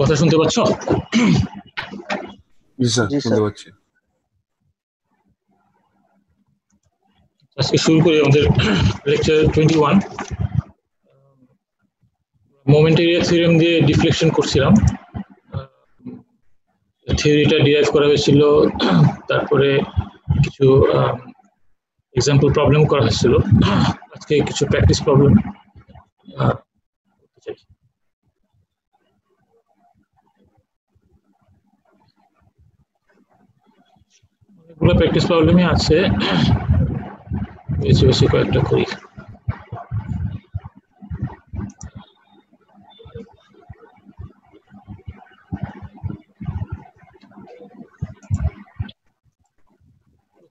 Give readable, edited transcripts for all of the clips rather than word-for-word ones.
কথা শুনতে পাচ্ছ? জি স্যার, শুনতে পাচ্ছি। আজকে শুরু করি আমাদের লেকচার 21। মোমেন্ট এরিয়া থিওরেম দিয়ে ডিফ্লেকশন করছিলাম। থিওরিটা ডিরাইভ করা হয়েছিল, তারপরে কিছু এক্সাম্পল প্রবলেম করা হয়েছিল। আজকে কিছু প্র্যাকটিস প্রবলেম করতে চাই। অনেকগুলো প্র্যাকটিস প্রবলেমই আছে, বেশি বেশি কয়েকটা করি।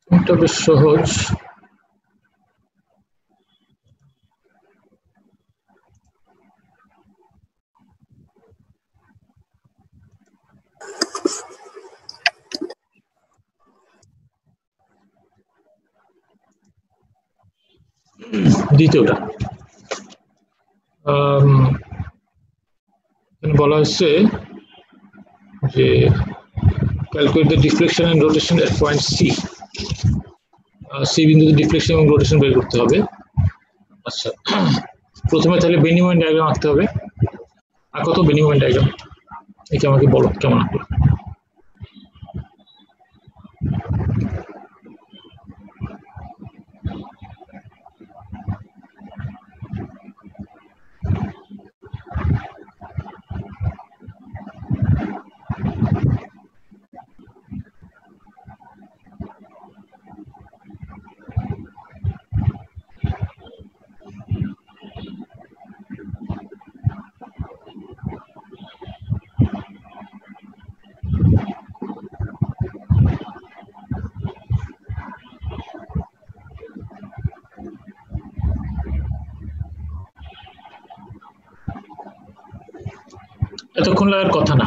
প্রথমটা বেশ সহজ। দ্বিতীয়টা বলা হচ্ছে যে calculate the deflection and rotation at point C. C বিন্দুতে ডিফ্লেকশন এবং রোটেশন বের করতে হবে। আচ্ছা, প্রথমে তাহলে বেনি মোমেন্ট ডায়াগ্রাম আঁকতে হবে। আঁকো তো বেনি মোমেন্ট ডায়াগ্রাম, একে আমাকে বলো কেমন আঁকলো। এতক্ষণ লাগার কথা না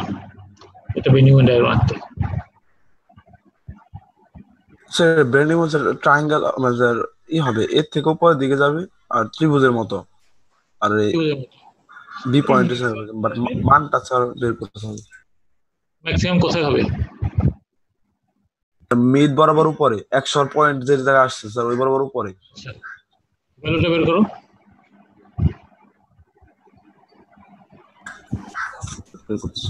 এটা বেনি মোমেন্ট ডায়াগ্রাম আঁকতে। স্যার বেনি মোমেন্ট ট্রায়াঙ্গেল মানে স্যার হবে, এর থেকে উপরের দিকে যাবে আর ত্রিভুজের মতো, আর বি পয়েন্টে স্যার বাট মানটা স্যার বের করতে হবে। ম্যাক্সিমাম কোথায় হবে? মিড বরাবর উপরে 100 পয়েন্ট যে জায়গায় আসছে স্যার ওই বরাবর উপরে। আচ্ছা, ভ্যালুটা বের করো। বের করছি।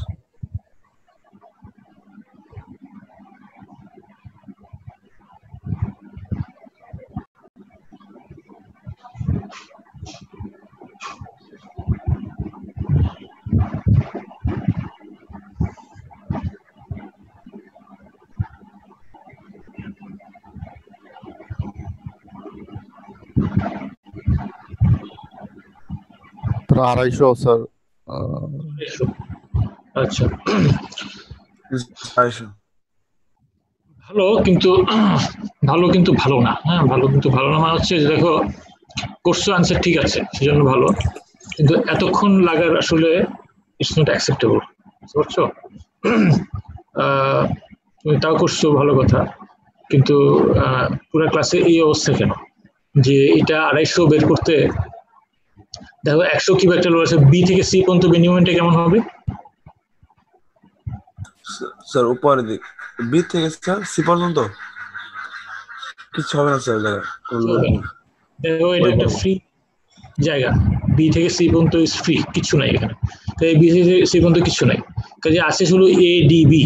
প্রায় 250 স্যার। আচ্ছা, 250 ভালো, কিন্তু ভালো না। হ্যাঁ, ভালো কিন্তু ভালো না মানে হচ্ছে যে দেখো কোশ্চেন আনসার ঠিক আছে সেজন্য ভালো, কিন্তু এতক্ষণ লাগার আসলে ইটস নট অ্যাকসেপ্টেবল। বুঝতে পারছো? তুমি তাও করছো ভালো কথা, কিন্তু পুরো ক্লাসে এই অবস্থা কেন যে এটা 250 বের করতে দেখো 100 কি একটা লোক আছে বি থেকে সি পর্যন্ত বেনি মোমেন্টে কেমন হবে? স্যার উপরের দিক বি থেকে স্যার সি পর্যন্ত কিছু হবে না স্যার। দেখো এটা একটা ফ্রি জায়গা, বি থেকে সি পর্যন্ত ইজ ফ্রি, কিছু নাই এখানে। তাই বি থেকে সি পর্যন্ত কিছু নাই, কাজে আছে শুধু এ ডি বি,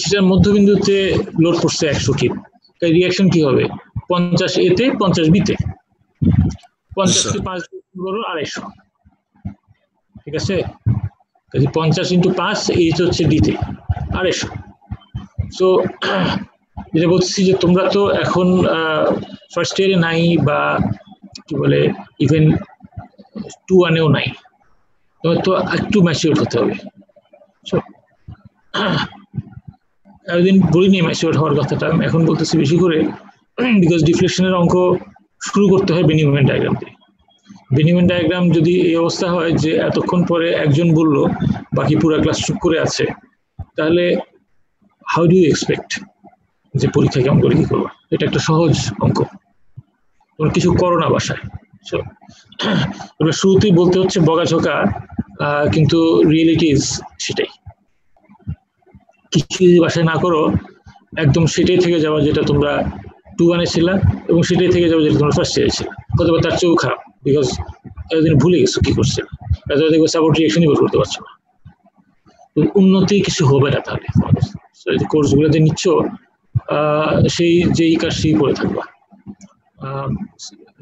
সেটার মধ্যবিন্দুতে লোড করছে 100 কিপ, তাই রিয়াকশন কি হবে 50 এতে 50 বিতে, 50 কে 5 করো 250, ঠিক আছে। কাজে 50 ইন্টু 5 এইচ হচ্ছে ডিতে 250। সো যেটা বলছি যে তোমরা তো এখন ফার্স্ট ইয়ারে নাই, বা কি বলে ইভেন 2-1-এও নাই, তোমার তো একটু ম্যাচিওর হতে হবে। এতদিন বলিনি ম্যাচিওর হওয়ার কথাটা, আমি এখন বলতেছি বেশি করে, বিকজ ডিফ্লেকশনের অঙ্ক শুরু করতে হয় বেনিউমেন্ট ডায়াগ্রাম দিয়ে। বেনিউমেন্ট ডায়াগ্রাম যদি এই অবস্থা হয় যে এতক্ষণ পরে একজন বলল বাকি পুরো ক্লাস চুপ করে আছে, তাহলে হাউ ডু ইউ এক্সপেক্ট যে পরীক্ষা কেমন করে কি করবো? এটা একটা সহজ অঙ্ক, তোমরা কিছু করো না বাসায়, তোমরা শুরুতেই বলতে হচ্ছে বগাঝোকা, কিন্তু রিয়েলিটি ইজ সেটাই, কিছু যদি বাসায় না করো একদম সেটাই থেকে যাওয়া যেটা তোমরা 2-1-এ ছিলা, এবং সেটাই থেকে যাওয়া যেটা তোমরা ফার্স্ট ইয়ারে ছিল, অথবা তার চেয়েও খারাপ, বিকজ এতদিন ভুলে গেছো কি করছে, এতদিন দেখবো সাপোর্ট রিয়াকশনই বের করতে পারছো না, উন্নতি কিছু হবে না তাহলে তোমাদের। কোর্সগুলো যে নিচ্ছ সেই যেই কাজটি করে থাকবা,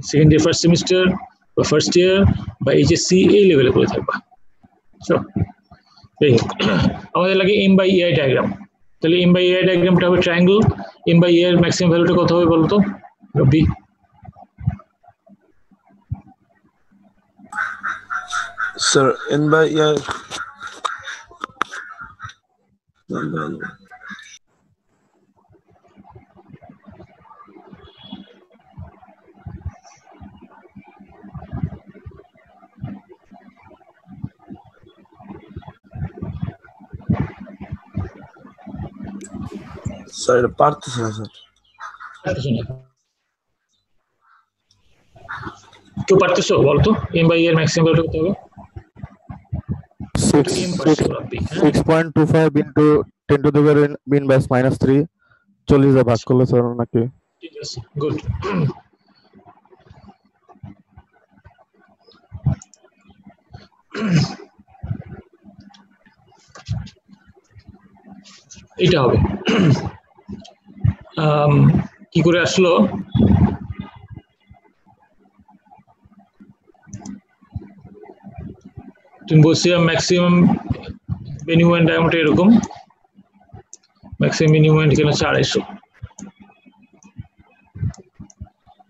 সেকেন্ড ইয়ার ফার্স্ট সেমিস্টার বা ফার্স্ট ইয়ার বা এইচএসসি এই লেভেলে করে থাকবা। আমাদের লাগে এম বাই এআই ডায়াগ্রাম, তাহলে এম বাই এআই ডায়াগ্রামটা হবে ট্রায়াঙ্গেল, এম বাই এ এর ম্যাক্সিমাম ভ্যালুটা কত হবে বলতো Robi? Sir N by year sir এটা পারতেছে না স্যার। কেউ পারতেছো বলতো এম বাই এর ম্যাক্সিমাম ভ্যালুটা কত হবে? 6.25 into 10 to the power min base -3 40 ভাগ করলে স্যার নাকি? ঠিক আছে, গুড। এটা হবে কি করে আসলো? তুমি বলছিলাম ম্যাক্সিমাম বেনিউমেন্ট ডায়ামিটার এরকম, ম্যাক্সিমাম বেনিউমেন্ট কেন 250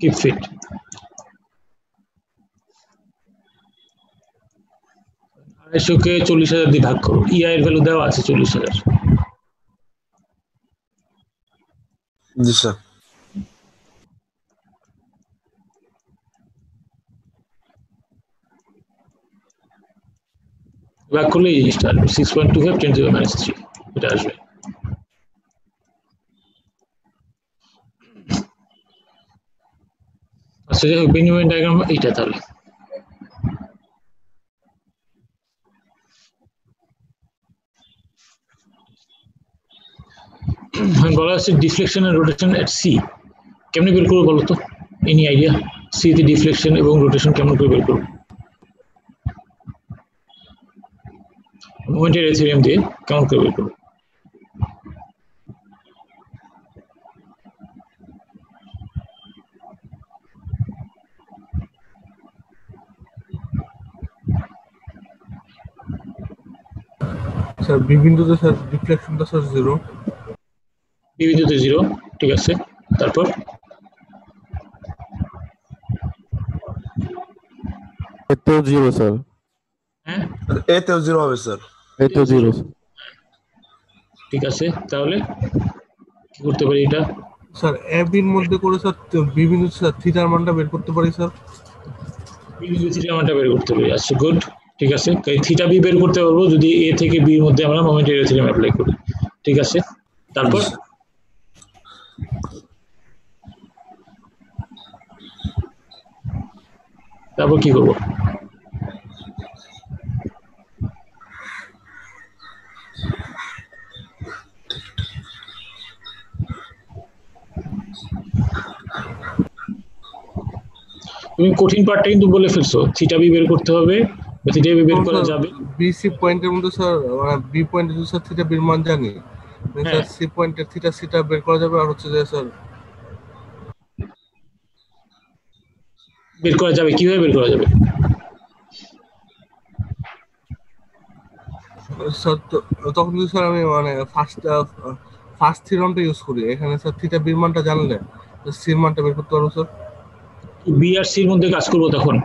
কিপ ফিট, কে 40,000 দিয়ে ভাগ করো, ইআই এর ভ্যালু দেওয়া আছে 40,000। জি স্যার। ভাগ করলে এই জিনিসটা আসবে 6.25 10 to the -3, এটা আসবে। আচ্ছা যাই হোক, বেনিউমেন্ট ডায়াগ্রাম এইটা তাহলে। বলা হচ্ছে deflection and rotation at C, কেমনে বের করবো বলো তো? Any idea? সি তে ডিফ্লেকশন এবং রোটেশন কেমন করে বের করবো? মোমেন্টের থিওরেম দিয়ে কেমন করে বের করবো? স্যার বি বিন্দুতে স্যার ডিফ্লেকশনটা স্যার 0, বি বিন্দুতে 0, ঠিক আছে, তারপর এতেও 0 স্যার, হ্যাঁ এতেও 0 হবে স্যার। এতেও 0। ঠিক আছে, তাহলে কি করতে পারি এটা? স্যার এ বির মধ্যে করে স্যার বি বিন্দুতে স্যার থিটার মানটা বের করতে পারি স্যার। বি বিন্দু থিটা মানটা বের করতে পারি, আচ্ছা গুড, ঠিক আছে। থিটা বি বের করতে পারবো যদি এ থেকে বি এর মধ্যে আমরা মোমেন্ট এরিয়া থিওরেম অ্যাপ্লাই করি, ঠিক আছে। তারপর তারপর কি করবো? তুমি কঠিন পার্টটা কিন্তু বলে ফেলছো, থিটা বি বের করতে হবে, বা থিটা বি বের করা যাবে। বিসি পয়েন্টের মধ্যে স্যার বি পয়েন্টে যদি স্যার থিটা বির মান জানি, হ্যাঁ। স্যার সি পয়েন্টের থিটা সিটা বের করা যাবে। আর হচ্ছে যে স্যার বের করা যাবে, কিভাবে বের করা যাবে? স্যার তখন যদি স্যার আমি ফার্স্ট থিওরামটা ইউজ করি, এখানে স্যার থিটা বির মানটা জানলে সির মানটা বের করতে পারবো স্যার। বি আর সির মধ্যে কাজ করবো তখন?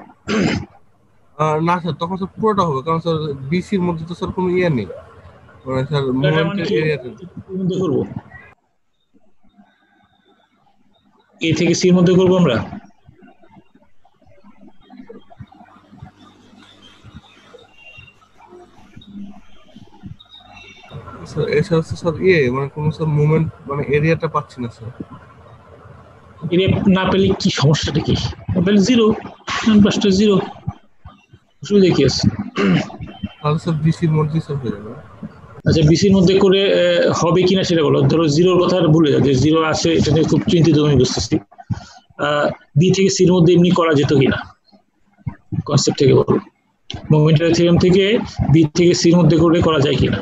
না স্যার, তখন স্যার পুরোটা হবে, কারণ স্যার বিসির মধ্যে তো স্যার কোনো ইয়ে নেই, মানে স্যার মোমেন্টের এরিয়াতে মধ্যে করবো, এ থেকে সির মধ্যে করবো আমরা। স্যার এছাড়া স্যার মানে কোনো স্যার মুভমেন্ট মানে এরিয়াটা পাচ্ছি না স্যার। এরিয়া না পেলে কি সমস্যাটা কি? পেলে জিরো, পাঁচটা জিরো, অসুবিধা কি আছে? তাহলে স্যার বিসির মধ্যেই স্যার হয়ে যাবে। আচ্ছা, বিসির মধ্যে করে হবে কিনা সেটা বলো। ধরো জিরোর কথা ভুলে যাও, যে জিরো আছে এটা নিয়ে খুব চিন্তিত আমি বুঝতেছি। বি থেকে সির মধ্যে এমনি করা যেত কিনা, কনসেপ্ট থেকে বলো। মোমেন্টারি থিওরেম থেকে বি থেকে সির মধ্যে করে করা যায় কিনা?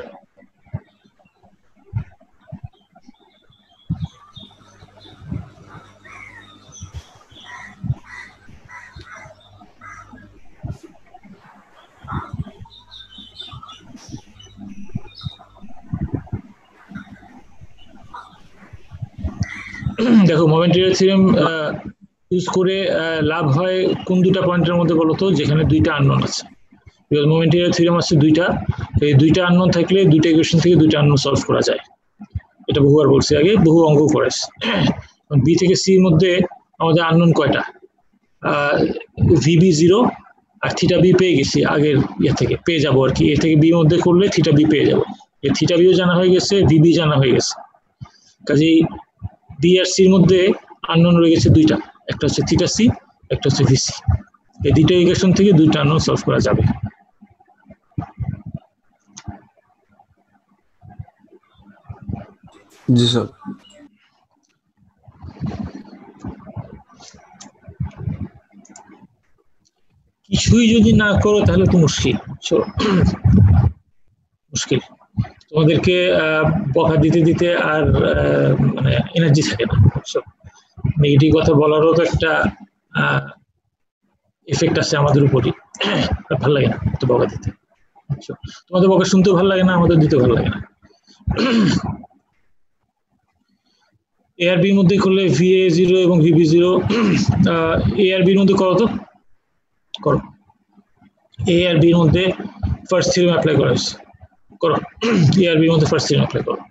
দেখো, মোমেন্টারি থিওরেম ইউজ করে লাভ হয় কোন দুটা পয়েন্টের মধ্যে বলো তো, যেখানে দুইটা আননোন আছে। মোমেন্টারি থিওরেম আছে দুইটা, এই দুইটা আননোন থাকলে দুইটা ইকুয়েশন থেকে দুইটা আননোন সলভ করা যায়। এটা বহুবার বলছি আগে, বহু অঙ্ক করেছে। বি থেকে সির মধ্যে আমাদের আননোন কয়টা? ভিবি জিরো আর থিটা বি পেয়ে গেছি আগের ইয়ে থেকে, পেয়ে যাবো আর কি। এ থেকে বি মধ্যে করলে থিটা বি পেয়ে যাবো। এই থিটা বিও জানা হয়ে গেছে, ভিবি জানা হয়ে গেছে। কাজেই বি আর সির মধ্যে আননোন রয়ে গেছে দুইটা, একটা হচ্ছে থিটা সি, একটা হচ্ছে ভিসি। এই দুইটা ইকুয়েশন থেকে দুইটা আননোন সলভ করা যাবে। জি স্যার। কিছুই যদি না করো তাহলে তো মুশকিল, মুশকিল। তোমাদেরকে বকা দিতে দিতে আর মানে এনার্জি থাকে না। নেগেটিভ কথা বলারও তো একটা এফেক্ট আছে আমাদের উপরই, ভালো লাগে না তো বকা দিতে। তোমাদের বকা শুনতেও ভালো লাগে না, আমাদের দিতেও ভালো লাগে না। এ আর বির মধ্যে করলে ভিএ জিরো এবং ভিবি জিরো, এ আর বির মধ্যে করো তো, করো। এ আর বির মধ্যে ফার্স্ট থিওরেম অ্যাপ্লাই করা হয়েছে, করো। এ আর বির মধ্যে ফার্স্ট থিওরেম অ্যাপ্লাই করো।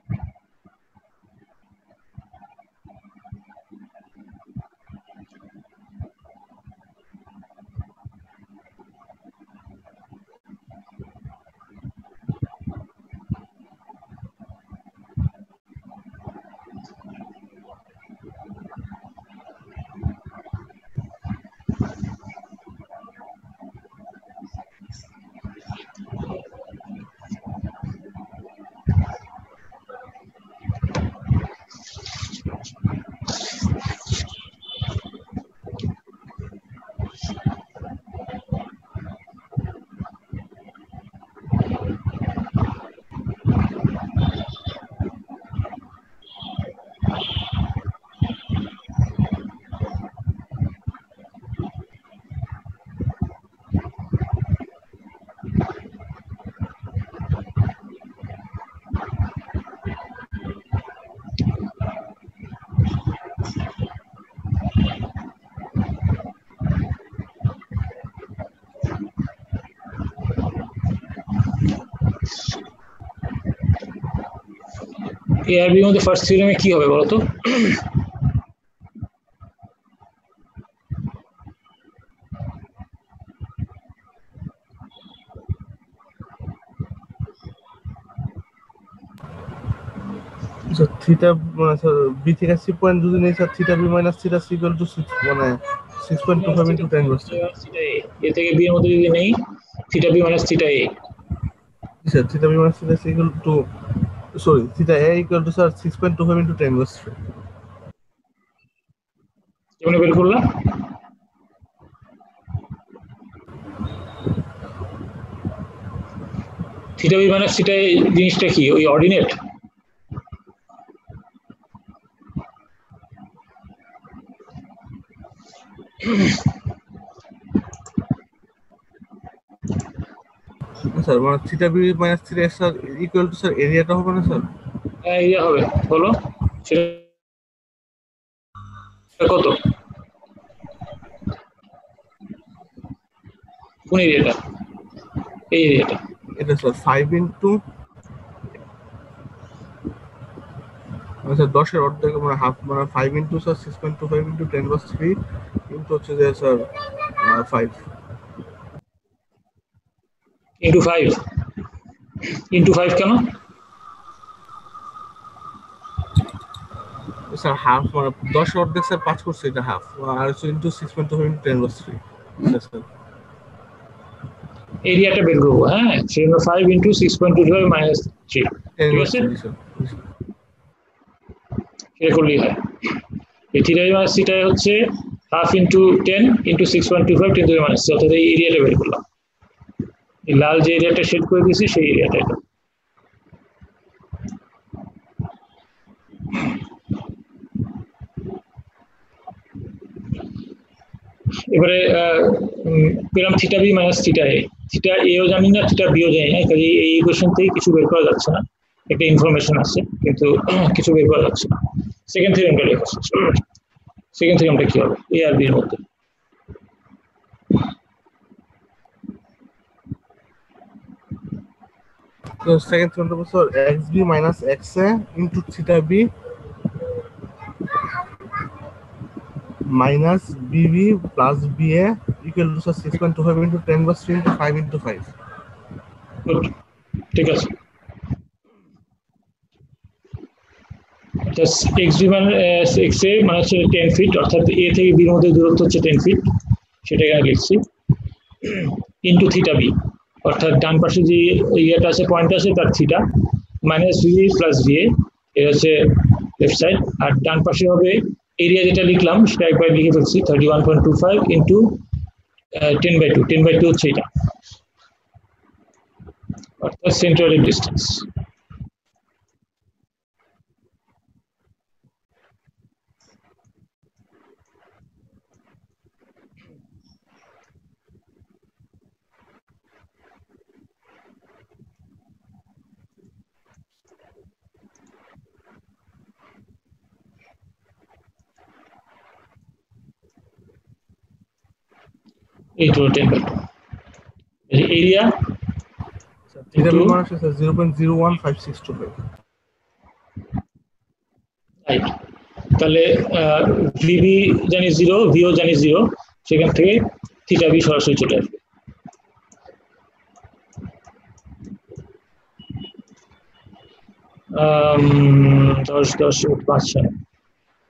এ আর বির মধ্যে ফার্স্ট থিওরেমে কি হবে বলতো? থিটা বি থেকে সি পয়েন্ট যদি নেই sir, theta B minus theta C equal to মানে 6.25 ইনটু 10 বসছে। এ থেকে বি এর মধ্যে যদি নেই, theta B minus theta A. Sir theta B minus theta C equal to sorry theta A equal to sir 6.25 into 10 বসছে। কেমনে বের করলাম? থিটা বি মাইনাস থিটা জিনিসটা কি ওই অর্ডিনেট? স্যার মানে theta B minus theta sir equal to sir এরিয়াটা হবে না স্যার? এরিয়া হবে, বলো সেটা কত? কোন এরিয়াটা? এই এরিয়াটা। এটা স্যার 5 ইন্টু স্যার 10 এর অর্ধেক মানে হাফ মানে 5 ইন্টু স্যার 6.25 ইন্টু 10^3 ইন্টু হচ্ছে যে স্যার 5 ইন্টু 5 ইন্টু 5 কেন? স্যার হাফ মানে 10 এর অর্ধেক স্যার 5 করছে এটা হাফ আর হচ্ছে ইন্টু 6.25 ইন্টু 10^3 স্যার এরিয়াটা বের করবো। হ্যাঁ, সেজন্য 5 ইন্টু 6.25 মাইনাস 3, ঠিক আছে? সেটা করলেই হয়। এই থিটা মাইনাস থিটা হচ্ছে half into 10 into 6.25 10 to the minus 3, অর্থাৎ এই এরিয়াটা বের করলাম। এই লাল যে এরিয়াটা শেড করে দিয়েছি সেই এরিয়াটা এটা। এবারে পেলাম থিটা বি মাইনাস থিটা এ। থিটা এও জানি না, থিটা বিও জানি না, কাজে এই ইকুয়েশন থেকে কিছু বের করা যাচ্ছে না। একটা ইনফরমেশন আছে কিন্তু কিছু বের করা যাচ্ছে না। সেকেন্ড থিওরেমটা লেখা। সেকেন্ড থিওরেমটা কি হবে এ আর বি এর মধ্যে? তো সেকেন্ড থিওরেমটা হচ্ছে xb minus xa into theta B minus bb plus ba equal to 6.25 into 10^3 into 5 into 5। Good, ঠিক আছে। xb মাইনাস xa মানে হচ্ছে 10 ফিট, অর্থাৎ এ থেকে বি এর মধ্যে দূরত্ব হচ্ছে 10 ফিট, সেটা এখানে লিখছি। ইনটু থিটা বি, অর্থাৎ ডান পাশে যে ইয়েটা আছে পয়েন্ট আছে তার theta minus V plus VA, এটা হচ্ছে লেফট সাইড। আর ডান পাশে হবে এরিয়া যেটা লিখলাম সেটা একবার লিখে ফেলছি 31.25 ইন্টু 10/2, 10/2 হচ্ছে এটা, অর্থাৎ সেন্ট্রালের ডিস্টেন্স। এইটো 10/2 এরিয়া থিটা বি মানে হচ্ছে 0.015625। রাইট। তাহলে ভিবি জানি 0, ভিও জানি 0, সেখান থেকে থিটা বি সরাসরি চলে আসবে। দশ 5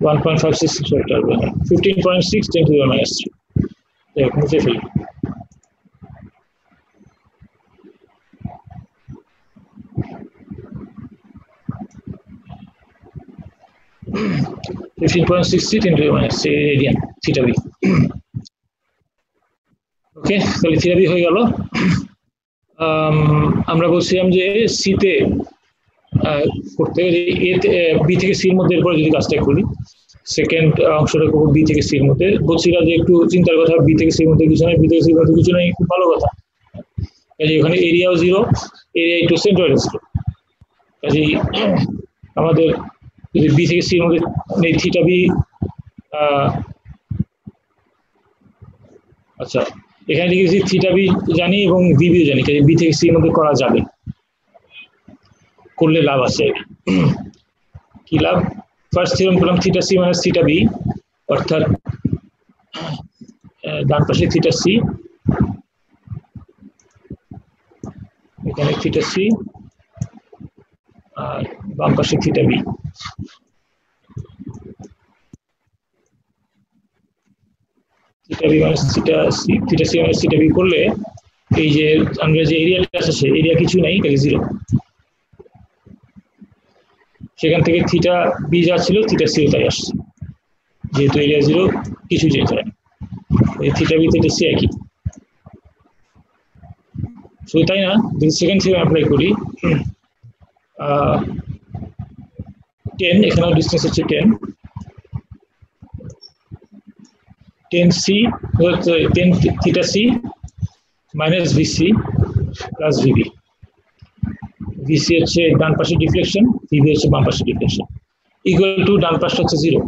1.56 মিটার, 15.6 10 to the minus 3। দেখো মুছে ফেলি। Area theta B. ওকে, তাহলে থিটা বি হয়ে গেল। আমরা বলছিলাম যে সিতে করতে বি থেকে সির মধ্যে এরপরে যদি কাজটা করি, সেকেন্ড অংশটা করবো বি থেকে সির মধ্যে। বলছিলাম যে একটু চিন্তার কথা, বি থেকে সির মধ্যে কিছু নেই, বি থেকে সির মধ্যে কিছু নেই, খুব ভালো কথা। কাজে এখানে এরিয়াও 0, এরিয়া একটু সেন্টার 0। কাজে আমাদের যদি বি থেকে সির মধ্যে থিটা বি, আচ্ছা এখানে লিখেছি থিটা বি জানি এবং বিবিও জানি, কাজে বি থেকে সির মধ্যে করা যাবে, করলে লাভ আছে। কি লাভ? ফার্স্ট থিওরেম পেলাম theta C minus theta B, অর্থাৎ ডান পাশে থিটা সি, এখানে থিটা সি, আর বাম পাশে theta B. Theta B minus theta C, theta C minus theta B করলে এই যে আমরা যে এরিয়াটা আছে সে এরিয়া কিছু নাই, কাজে 0। সেখান থেকে থিটা বি যা ছিল থিটা সি তাই আসছে, যেহেতু এরিয়া 0 কিছু যেতে হয়। এই থিটা বি থিটা সি একই। শুধু তাই না, যদি সেকেন্ড থিওরেম অ্যাপ্লাই করি 10, এখানেও ডিসটেন্স হচ্ছে 10, 10c 10 theta c minus VC plus VB. VC হচ্ছে ডান পাশে ডিফ্লেকশন, ভিবি হচ্ছে বাম পাশে ডিফ্লেকশন, ইকুয়াল টু ডান পাশটা হচ্ছে 0,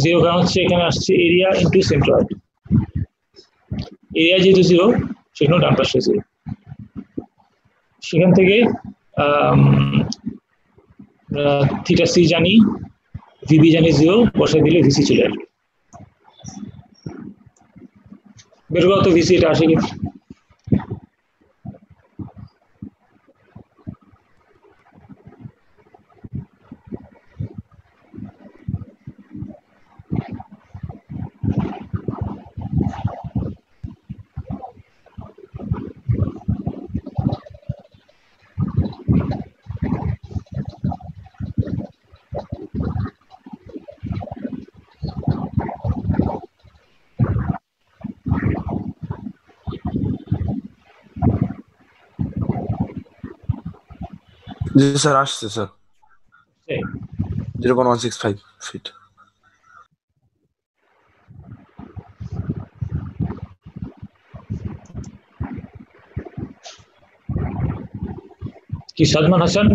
0 কারণ হচ্ছে এখানে আসছে এরিয়া ইন্টু সেন্ট্রয়েড, এরিয়া যেহেতু 0 সেখানেও ডান পাশে 0। সেখান থেকে থিটা সি জানি, ভিবি জানি 0, বসাই দিলে ভিসি চলে আসবে। বের করা তো ভিসি এটা আসে কি? জি স্যার, আসছে স্যার, 0.165 ফিট। কি সাদমান হাসান?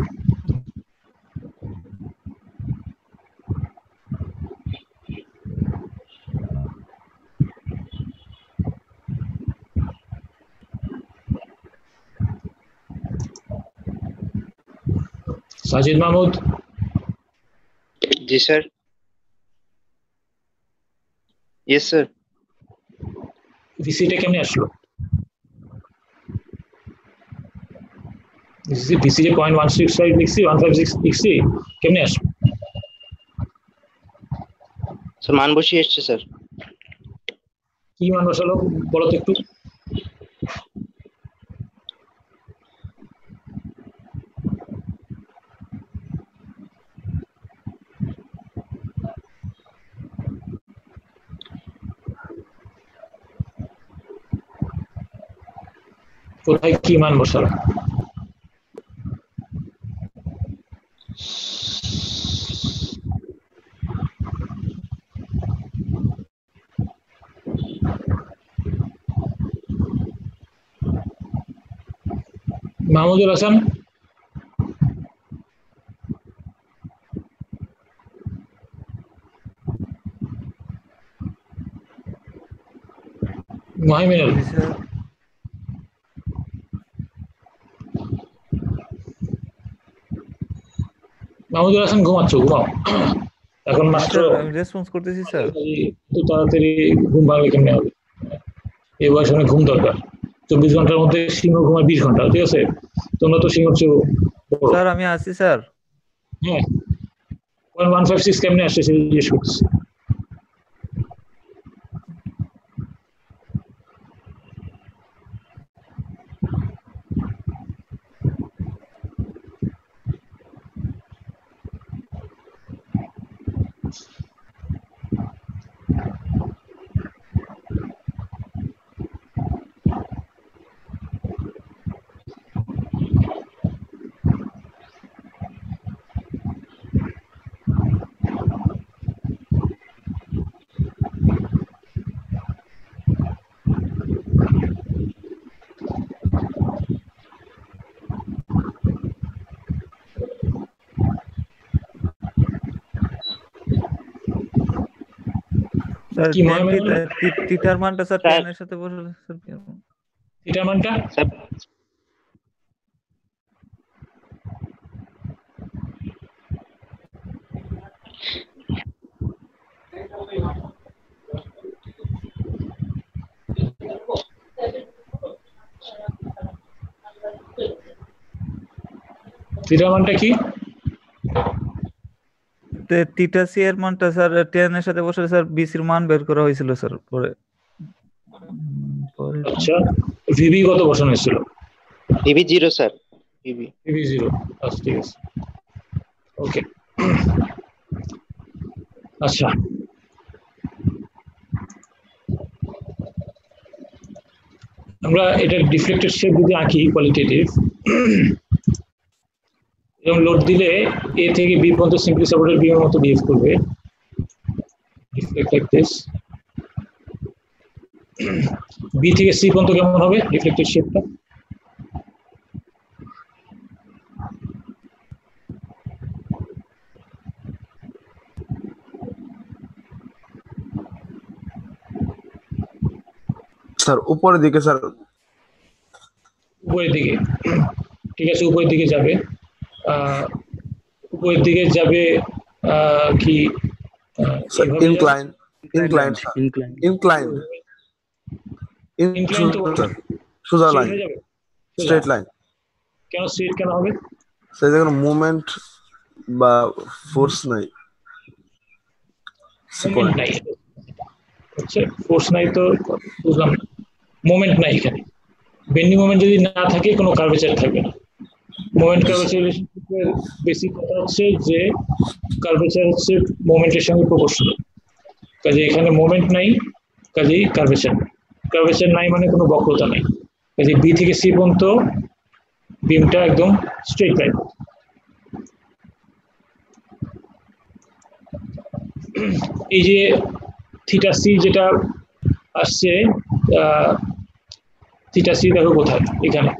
সাজিদ মাহমুদ? जी सर। Yes sir. ভিসিটা কেমনে আসলো? ভিসি যে 0.165 লিখছি, 156 লিখছি, কেমনে আসলো? सर मान বসিয়ে এসছে স্যার। কি মান বসালো বলো তো একটু। কোথায় কি মান বসালো? মাহমুদুল হাসান? মহিমিনুল? মাহমুদুল হাসান ঘুমাচ্ছ? ঘুমাও, এখন মাত্র রেসপন্স করতেছি স্যার। তো তাড়াতাড়ি ঘুম ভাঙলে কেমনে হবে? এই বয়সে অনেক ঘুম দরকার। 24 ঘন্টার মধ্যে সিংহ ঘুমায় 20 ঘন্টা, ঠিক আছে? তোমরা তো সিংহ চেয়েও বড়। স্যার আমি আছি স্যার। হ্যাঁ, 156 কেমনে আসছে সেটা জিজ্ঞেস করতেছি। স্যার কি মহিমিনুল? থিটার মানটা স্যার 10 এর সাথে বসালে স্যার কি হবে? থিটার মানটা থিটার মানটা কি? থিটা সি এর মানটা স্যার 10 এর সাথে বসালে স্যার বিসির মান বের করা হয়েছিল স্যার। পরে আচ্ছা, ভিবি কত বসানো হয়েছিল? VB 0 sir. ভিবি 0। আচ্ছা ঠিক আছে, ওকে। আচ্ছা, আমরা এটা ডিফ্লেক্টেড শেপ যদি আঁকি কোয়ালিটেটিভ, এবং লোড দিলে এ থেকে বি পর্যন্ত সিম্পলি সাপোর্টেড বিমের মতো বিহেভ করবে, ডিফ্লেক্ট লাইক দিস। বি থেকে সি পর্যন্ত কেমন হবে ডিফ্লেক্টেড শেপটা? স্যার উপরের দিকে স্যার, উপরের দিকে, ঠিক আছে, উপরের দিকে যাবে, উপরের দিকে যাবে কি ইনক্লাইন ইনক্লাইন ইনক্লাইন Incline তো সোজা লাইন, হয়ে যাবে, স্ট্রেট লাইন। কেন স্ট্রেট কেন হবে? সেই জায়গায় মুভমেন্ট বা ফোর্স নাই, মোমেন্ট নাই, হচ্ছে ফোর্স নাই তো বুঝলাম না, মোমেন্ট নাই এখানে। বেন্ডিং মোমেন্ট যদি না থাকে কোনো কার্ভেচার থাকবে না। মোমেন্ট কার্ভেচার রিলেশনশিপের বেসিক কথা হচ্ছে যে কার্ভেচার হচ্ছে মোমেন্টের সঙ্গে প্রপোর্শনাল। কাজে এখানে মোমেন্ট নাই, কাজেই কার্ভেচার নাই। কার্ভেচার নাই মানে কোনো বক্রতা নাই। কাজে বি থেকে সি পর্যন্ত বিমটা একদম স্ট্রেট লাইন। এই যে থিটা সি যেটা আসছে, থিটা সি দেখো কোথায়, এখানে।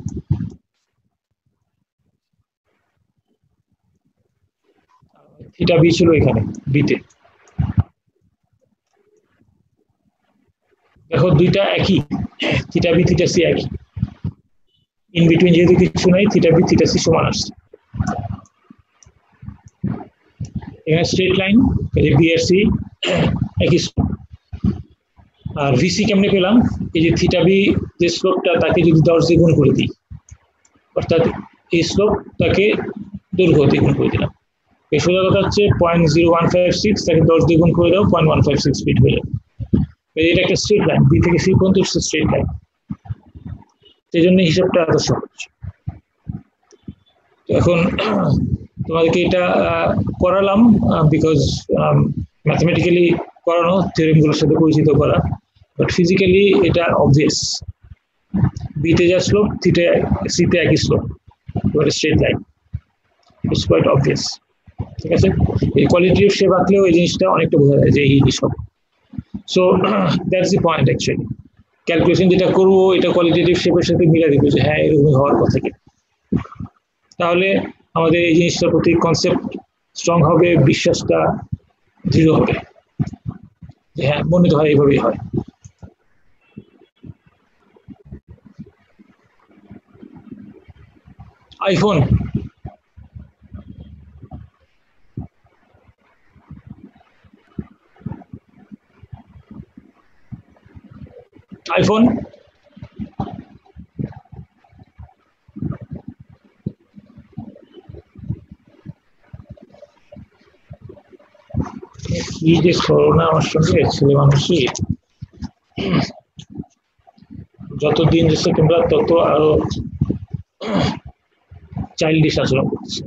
থিটা বি ছিল এখানে বিতে। দেখো দুইটা একই, থিটা বি থিটা সি একই, ইন বিটুইন যেহেতু কিছু নাই, থিটা বি থিটা সি সমান আসছে। এখানে স্ট্রেট লাইন, বি আর সি একই। আর ভিসি কেমনে পেলাম? এই যে থিটা বি যে স্লোপটা, তাকে যদি 10 দিয়ে গুণ করে দিই, অর্থাৎ এই স্লোপ তাকে দৈর্ঘ্য দিয়ে গুণ করে দিলাম। এই সোজা কথা হচ্ছে 0.0156, তাকে 10 দিয়ে গুণ করে দাও, 0.156 ফিট হয়ে যাবে। এটা একটা স্ট্রেট লাইন, বি থেকে সি পর্যন্ত স্ট্রেট লাইন। সেই জন্য হিসাবটা এত সহজ। এখন তোমাদেরকে এটা করালাম বিকজ ম্যাথমেটিক্যালি করানো, থিওরেমগুলোর সাথে পরিচিত করা, বাট ফিজিক্যালি এটা অবভিয়াস। বিতে যা স্লোপ, থিটা সিতে একই স্লোপ, এবার straight line, it's quite obvious. ঠিক আছে, এই কোয়ালিটিভ শেপ আঁকলেও এই জিনিসটা অনেকটা বোঝা যায় যে এই সব। So that's the point actually. Calculation যেটা করবো এটা কোয়ালিটেটিভ শেপের সাথে মিলা দিবে যে হ্যাঁ এরকম হওয়ার কথা কি। তাহলে আমাদের এই জিনিসটার প্রতি কনসেপ্ট স্ট্রং হবে, বিশ্বাসটা দৃঢ় হবে যে হ্যাঁ মনে তো হয় এইভাবেই হয়। আইফোন, আইফোন কি যে করো না আমার সঙ্গে, ছেলে মানুষই যতদিন যাচ্ছে তোমরা তত আরো চাইল্ডিশ আচরণ করতেছে।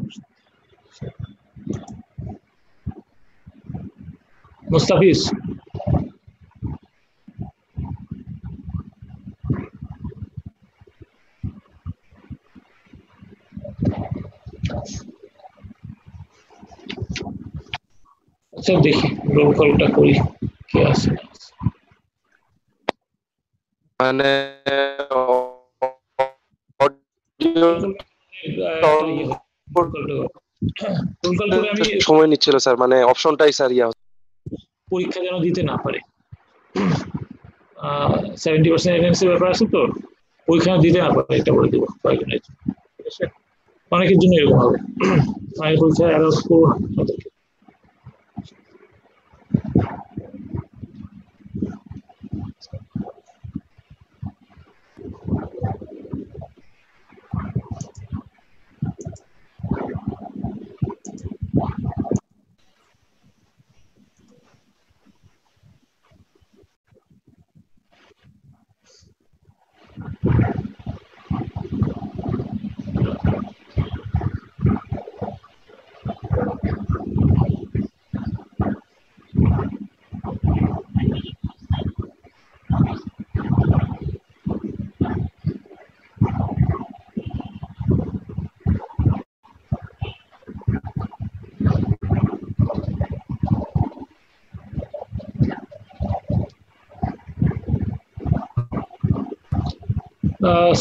মুস্তাফিজ, আচ্ছা দেখি রোল কলটা করি কে আছে। মানে সময় নিচ্ছিল স্যার, মানে অপশনটাই স্যার পরীক্ষা যেন দিতে না পারে। 70% অ্যাটেন্ডেন্সের ব্যাপার আছে তো, পরীক্ষা দিতে না পারে এটা বলে দিব কয়েকজনের। ঠিক আছে, অনেকের জন্য এরকম হবে, আমি পরীক্ষা অ্যালাউন্স করবো না তাদেরকে।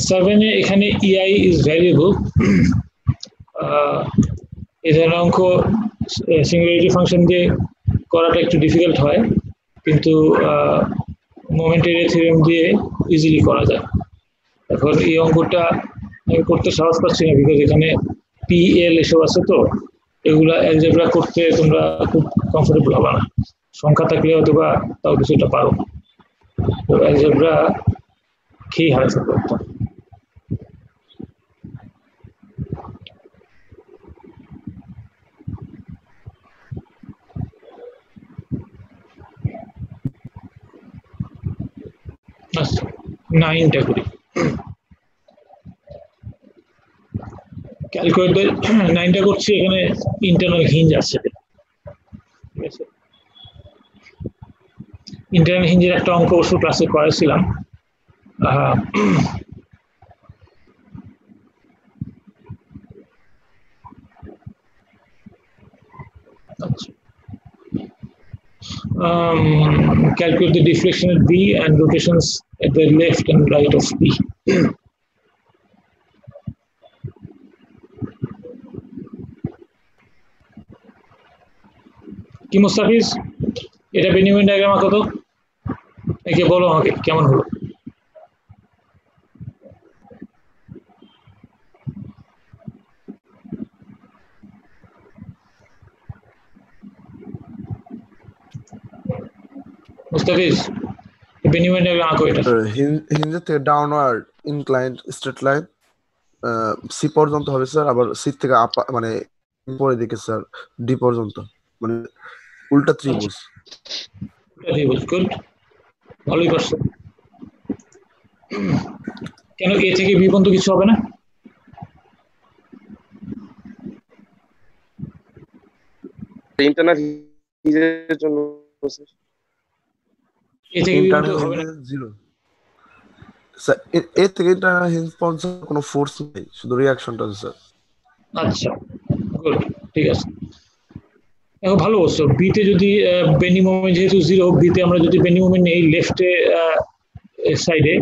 7 এ এখানে EI is variable, এই ধরনের অঙ্ক সিঙ্গুলারিটি ফাংশন দিয়ে করাটা একটু ডিফিকাল্ট হয়, কিন্তু মোমেন্ট এরিয়া থিওরেম দিয়ে ইজিলি করা যায়। এখন এই অঙ্কটা আমি করতে সাহস পাচ্ছি না, বিকজ এখানে PL এসব আছে, তো এগুলা অ্যালজেব্রা করতে তোমরা খুব কমফোর্টেবল হবে না। সংখ্যা থাকলে হয়তো বা তাও কিছুটা পারো, তো অ্যালজেব্রা খেয়ে হারাতে পারতাম। আচ্ছা 9টা করি। ক্যালকুলেটর 9টা করছি, এখানে ইন্টারনাল হিঞ্জ আছে, ঠিক আছে। ইন্টারনাল হিঞ্জের একটা অঙ্ক অবশ্য ক্লাসে করেছিলাম। Calculate the deflection at B and rotations at the left and right of B. কি মুস্তাফিজ, এটা বেনিউইন ডায়াগ্রাম কত? একে বলো আমাকে কেমন হলো। মুস্তাফিজ, বেনিউইন ডায়াগ্রাম আঁকো এটা। হিঞ্জের থেকে downward inclined straight line C পর্যন্ত হবে স্যার, আবার সি থেকে মানে উপরের দিকে স্যার ডি পর্যন্ত, মানে উল্টা ত্রিভুজ। গুড, ভালোই পারছো। কেন এ থেকে বি পর্যন্ত কিছু হবে না? ইন্টারনাল হিজের জন্য এ থেকে বি পর্যন্ত ইন্টারনাল হবে না। জিরো স্যার, এ থেকে ইন্টারনাল হিঞ্জ পর্যন্ত কোনো ফোর্স নেই, শুধু রিঅ্যাকশনটা আছে স্যার। আচ্ছা গুড, ঠিক আছে। এখন ভালো বলছো, বিতে যদি বেনি মোমেন্ট যেহেতু 0, বিতে আমরা যদি বেনি মোমেন্ট নেই লেফটে সাইডে,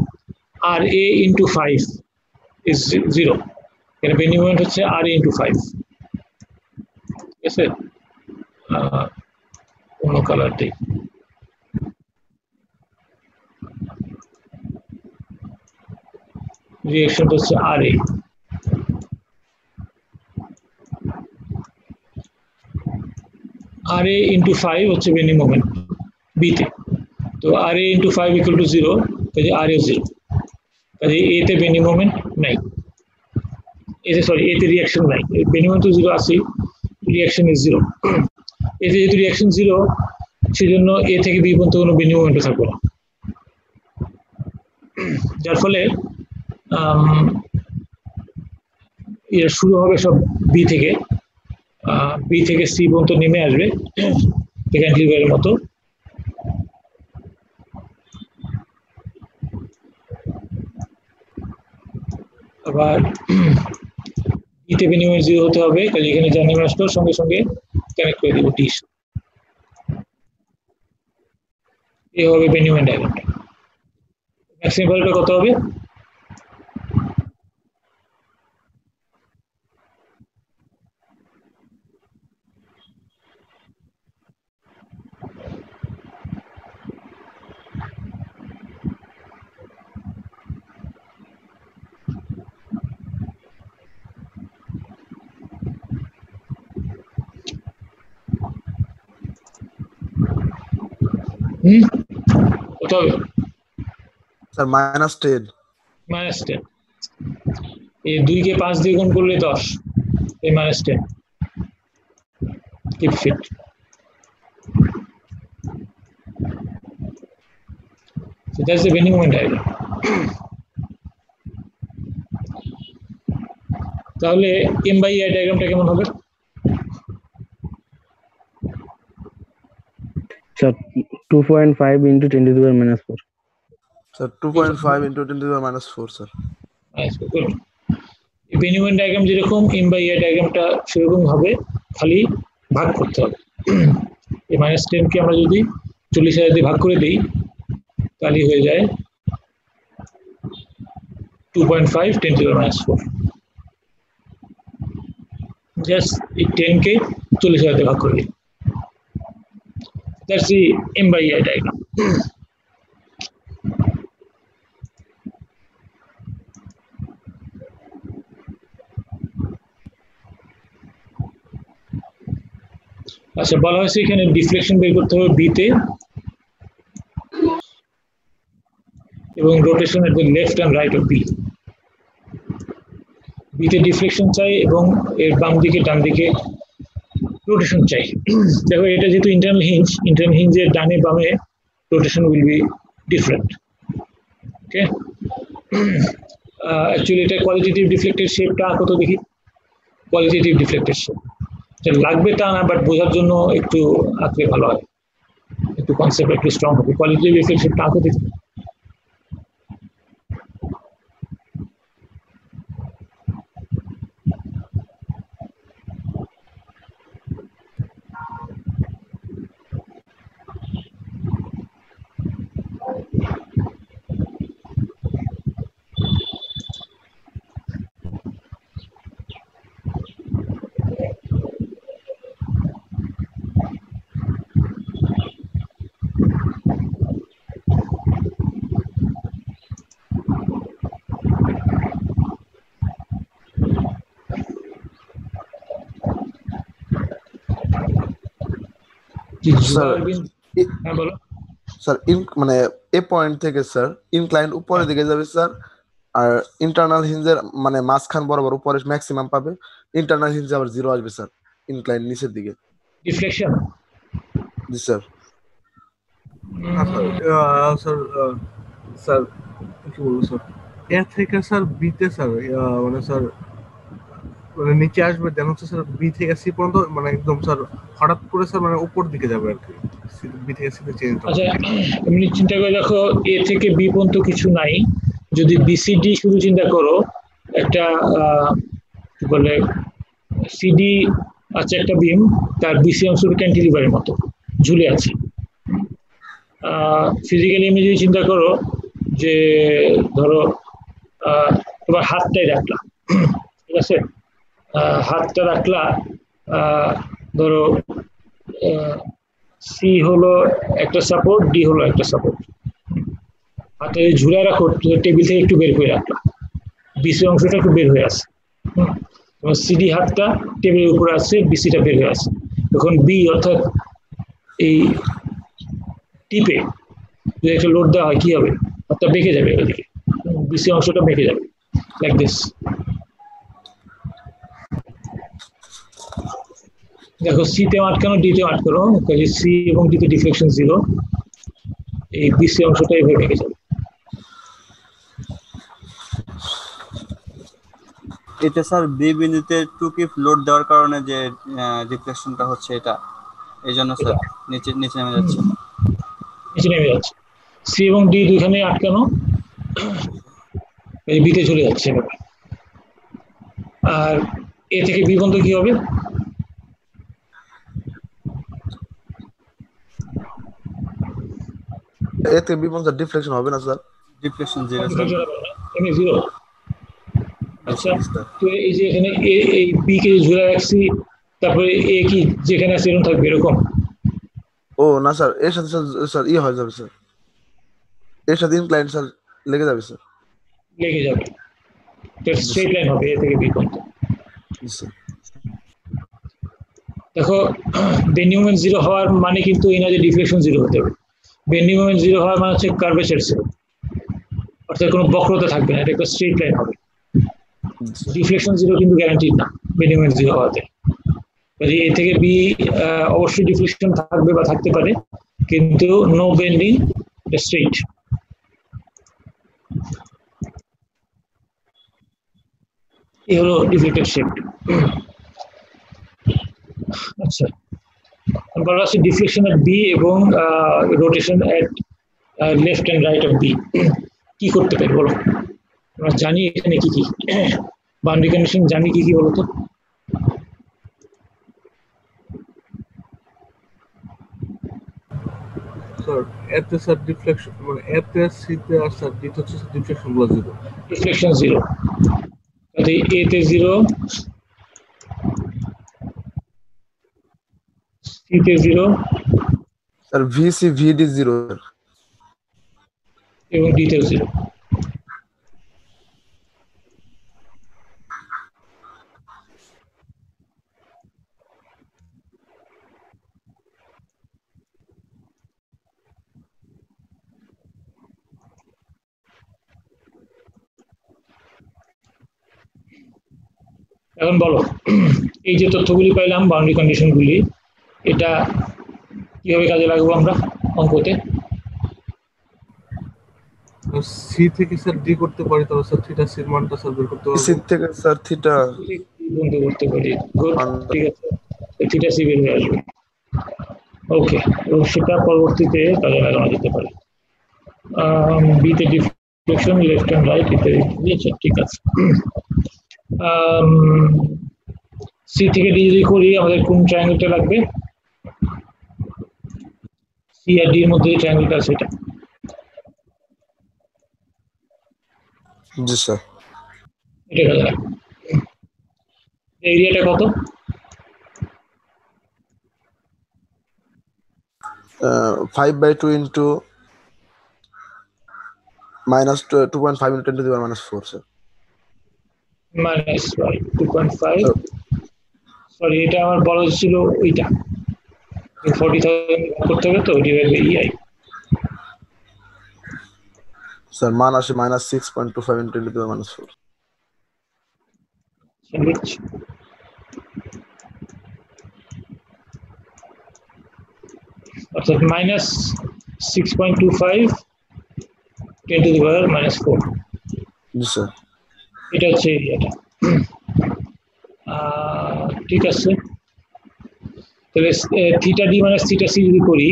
আর এ ইন্টু 5 ইজ 0, এখানে বেনি মোমেন্ট হচ্ছে আর এ ইন্টু 5, ঠিক আছে। অন্য কালার দিই, রিঅ্যাকশন হচ্ছে আর এ, আর এ ইন্টু 5 হচ্ছে বেনি মোমেন্ট বিতে, তো আর এ ইন্টু 5 ইকুয়াল টু 0, কাজে আর এ 0, কাজে এতে বেনি মোমেন্ট নাই, এতে সরি এতে রিঅ্যাকশন নাই, বেনি মোমেন্ট তো 0 আছে, রিঅ্যাকশন ইজ 0। এতে যেহেতু রিঅ্যাকশন 0, সেজন্য এ থেকে বি পর্যন্ত কোনো বেনি মোমেন্ট থাকবে না, যার ফলে এটা শুরু হবে সব বি থেকে, বি থেকে সি পর্যন্ত নেমে আসবে ক্যান্টিলিভারের মতো। আবার বিতে বেনি মোমেন্ট 0 হতে হবে, কাজে এখানে যা নেমে আসলো সঙ্গে সঙ্গে কানেক্ট করে দিব ডিশ, এই হবে বেনি মোমেন্ট ডায়াগ্রামটা। ম্যাক্সিমাম ভ্যালুটা কত হবে? কত হবে স্যার? -10। -10, এই 2 কে 5 দিয়ে গুণ করলে 10, এই -10 keep fit. So that's the Benny moment diagram. তাহলে m/i ডায়াগ্রামটা কেমন হবে? Sir 2.5 into 10 to the power -4. Sir 2.5 into 10 to the power -4 sir. Good. এই বেনি মোমেন্ট ডায়াগ্রাম যেরকম m/i ডায়াগ্রামটা সেরকম হবে, খালি ভাগ করতে হবে। এই -10 কে আমরা যদি 40,000 দিয়ে ভাগ করে দেই, তাহলে হয়ে যায় 2.5 10 to the minus 4 জাস্ট এই 10 কে 40,000 দিয়ে ভাগ করে দিই দ্যাটস দি M/I diagram আচ্ছা বলা হয়েছে এখানে ডিফ্লেকশন বের করতে হবে বি তে এবং rotation at the left and right of B বিতে ডিফ্লেকশন চাই এবং এর বাম দিকে ডান দিকে রোটেশন চাই দেখো এটা যেহেতু ইন্টারনাল হিঞ্জের ডানে বামে rotation will be different okay actually এটা কোয়ালিটেটিভ ডিফ্লেক্টেড শেপটা কত দেখি কোয়ালিটেটিভ ডিফ্লেক্টেড শেপ এটা লাগবে তা না বাট বোঝার জন্য একটু আঁকলে ভালো হয় একটু কনসেপ্ট একটু স্ট্রং হবে কোয়ালিটেটিভ ডিফ্লেক্টেড শেপটা আঁকো দেখি স্যার মানে এ পয়েন্ট থেকে স্যার ইনক্লাইন উপরের দিকে যাবে স্যার আর ইন্টারনাল হিঞ্জের মানে মাঝখান বরাবর উপরে ম্যাক্সিমাম পাবে ইন্টারনাল হিঞ্জে আবার 0 আসবে স্যার ইনক্লাইন নিচের দিকে ডিফ্লেকশন জি স্যার স্যার কি বলবো স্যার এর থেকে স্যার বিতে স্যার মানে স্যার মানে নিচে আসবে দেন হচ্ছে স্যার বি থেকে সি পর্যন্ত মানে একদম স্যার হঠাৎ করে স্যার মানে উপর দিকে যাবে আর কি বি থেকে সি তে চেঞ্জ হবে আচ্ছা এমনি চিন্তা করে দেখো এ থেকে বি পর্যন্ত কিছু নাই যদি বিসিডি শুধু চিন্তা করো একটা কি বলে সিডি আছে একটা বিম তার বিসি অংশটা ক্যান্টিলিভারের মতো ঝুলে আছে ফিজিক্যাল ইমেজে চিন্তা করো যে ধরো তোমার হাতটাই রাখলা ঠিক আছে হাতটা রাখলা ধরো সি হলো একটা সাপোর্ট ডি হলো একটা সাপোর্ট হাতে ঝুলে রাখো টেবিল থেকে একটু বের করে রাখলা বিসি অংশটা একটু বের হয়ে আসে সিডি হাতটা টেবিলের উপরে আছে বিসিটা বের হয়ে আসে তখন বি অর্থাৎ এই টিপে যদি একটা লোড দেওয়া হয় কি হবে হাতটা বেঁকে যাবে ওইদিকে বিসি অংশটা বেঁকে যাবে লাইক দিস দেখো সিতে আটকানো ডিতে আটকানো কাজে সি এবং ডিতে ডিফ্লেকশন 0 এই বিসি অংশটা এইভাবে বেঁকে যাবে এটা স্যার বি বিন্দুতে টু কিপ লোড দেওয়ার কারণে যে ডিফ্লেকশনটা হচ্ছে এটা এই জন্য স্যার নিচে নিচে নেমে যাচ্ছে সি এবং ডি দুইখানে আটকানো এই বিতে চলে যাচ্ছে আর এ থেকে বি পর্যন্ত কি হবে এ থেকে বি পর্যন্ত ডিফ্লেকশন হবে না স্যার ডিফ্লেকশন 0 স্যার এখানে 0 আচ্ছা তো এই যে এখানে এ এই বি কে ঝুলে রাখছি তারপরে এ কি যেখানে আছে এরকম থাকবে এরকম ও না স্যার এর সাথে স্যার ই হয়ে যাবে স্যার এর সাথে ইনক্লাইন স্যার লেগে যাবে স্যার লেগে যাবে তো স্ট্রেট লাইন হবে এ থেকে বি পর্যন্ত দেখো বেন্ডিং মোমেন্ট 0 হওয়ার মানে কিন্তু এই না যে ডিফ্লেকশন 0 হতে হবে বেন্ডিং মোমেন্ট 0 হওয়ার মানে হচ্ছে কার্ভেচার 0 অর্থাৎ কোনো বক্রতা থাকবে না এটা একটা স্ট্রেট লাইন হবে ডিফ্লেকশন 0 কিন্তু গ্যারান্টিড না বেন্ডিং মোমেন্ট 0 হওয়াতে কাজে এ থেকে বি অবশ্যই ডিফ্লেকশন থাকবে বা থাকতে পারে কিন্তু নো বেন্ডিং এটা স্ট্রেট এই হলো ডিফ্লেক্টেড শেপ আচ্ছা বলা আছে ডিফ্লেকশন এট বি এবং rotation at left and right of B কি করতে পারি বলো আমরা জানি এখানে কি কি বাউন্ডারি কন্ডিশন জানি কি কি বলো তো স্যার এতে স্যার ডিফ্লেকশন মানে এতে সিতে আর স্যার ডিতে হচ্ছে ডিফ্লেকশন গুলো জিরো। ডিফ্লেকশন জিরো, তাহলে এ তে জিরো, সি তে জিরো স্যার ভিসি ভিডি 0 এবং ডি তেও জিরো। এখন বলো, এই যে তথ্যগুলি পাইলাম বাউন্ডারি কন্ডিশনগুলি, এটা কিভাবে কাজে লাগাবো আমরা অঙ্কতে? সি থেকে স্যার ডি করতে পারি, তাহলে স্যার থিটা সির মানটা স্যার বের করতে সি পারবো। থেকে স্যার থিটা বন্ধ করতে পারি, গুড, মান ঠিক আছে, থিটা সি বের হয়ে আসবে। ওকে, এবং সেটা পরবর্তীতে কাজে লাগানো যেতে পারে। বিতে ডিফ্লেকশন লেফট অ্যান্ড রাইট ইত্যাদি দিয়েছে, ঠিক আছে। সি থেকে ডি যদি করি আমাদের কোন ট্রায়াঙ্গেলটা লাগবে? সি আর ডি এর মধ্যে যে ট্রায়াঙ্গেলটা আছে এটা, জি স্যার এটা কাজে লাগবে। এরিয়াটা কত? 5/2 into minus 2.5 into 10 to the power minus 4 sir. Minus 2.5, sorry এটা আমার বলা ছিল ওইটা 40,000 করতে হবে তো, ডিভাইড বাই ইআই। স্যার মান আসে -6.25 into 10 to the power minus 4। অর্থাৎ -6.25 10 to the power minus 4, জি স্যার এটা হচ্ছে এরিয়াটা। ঠিক আছে, তাহলে theta D minus theta C যদি করি,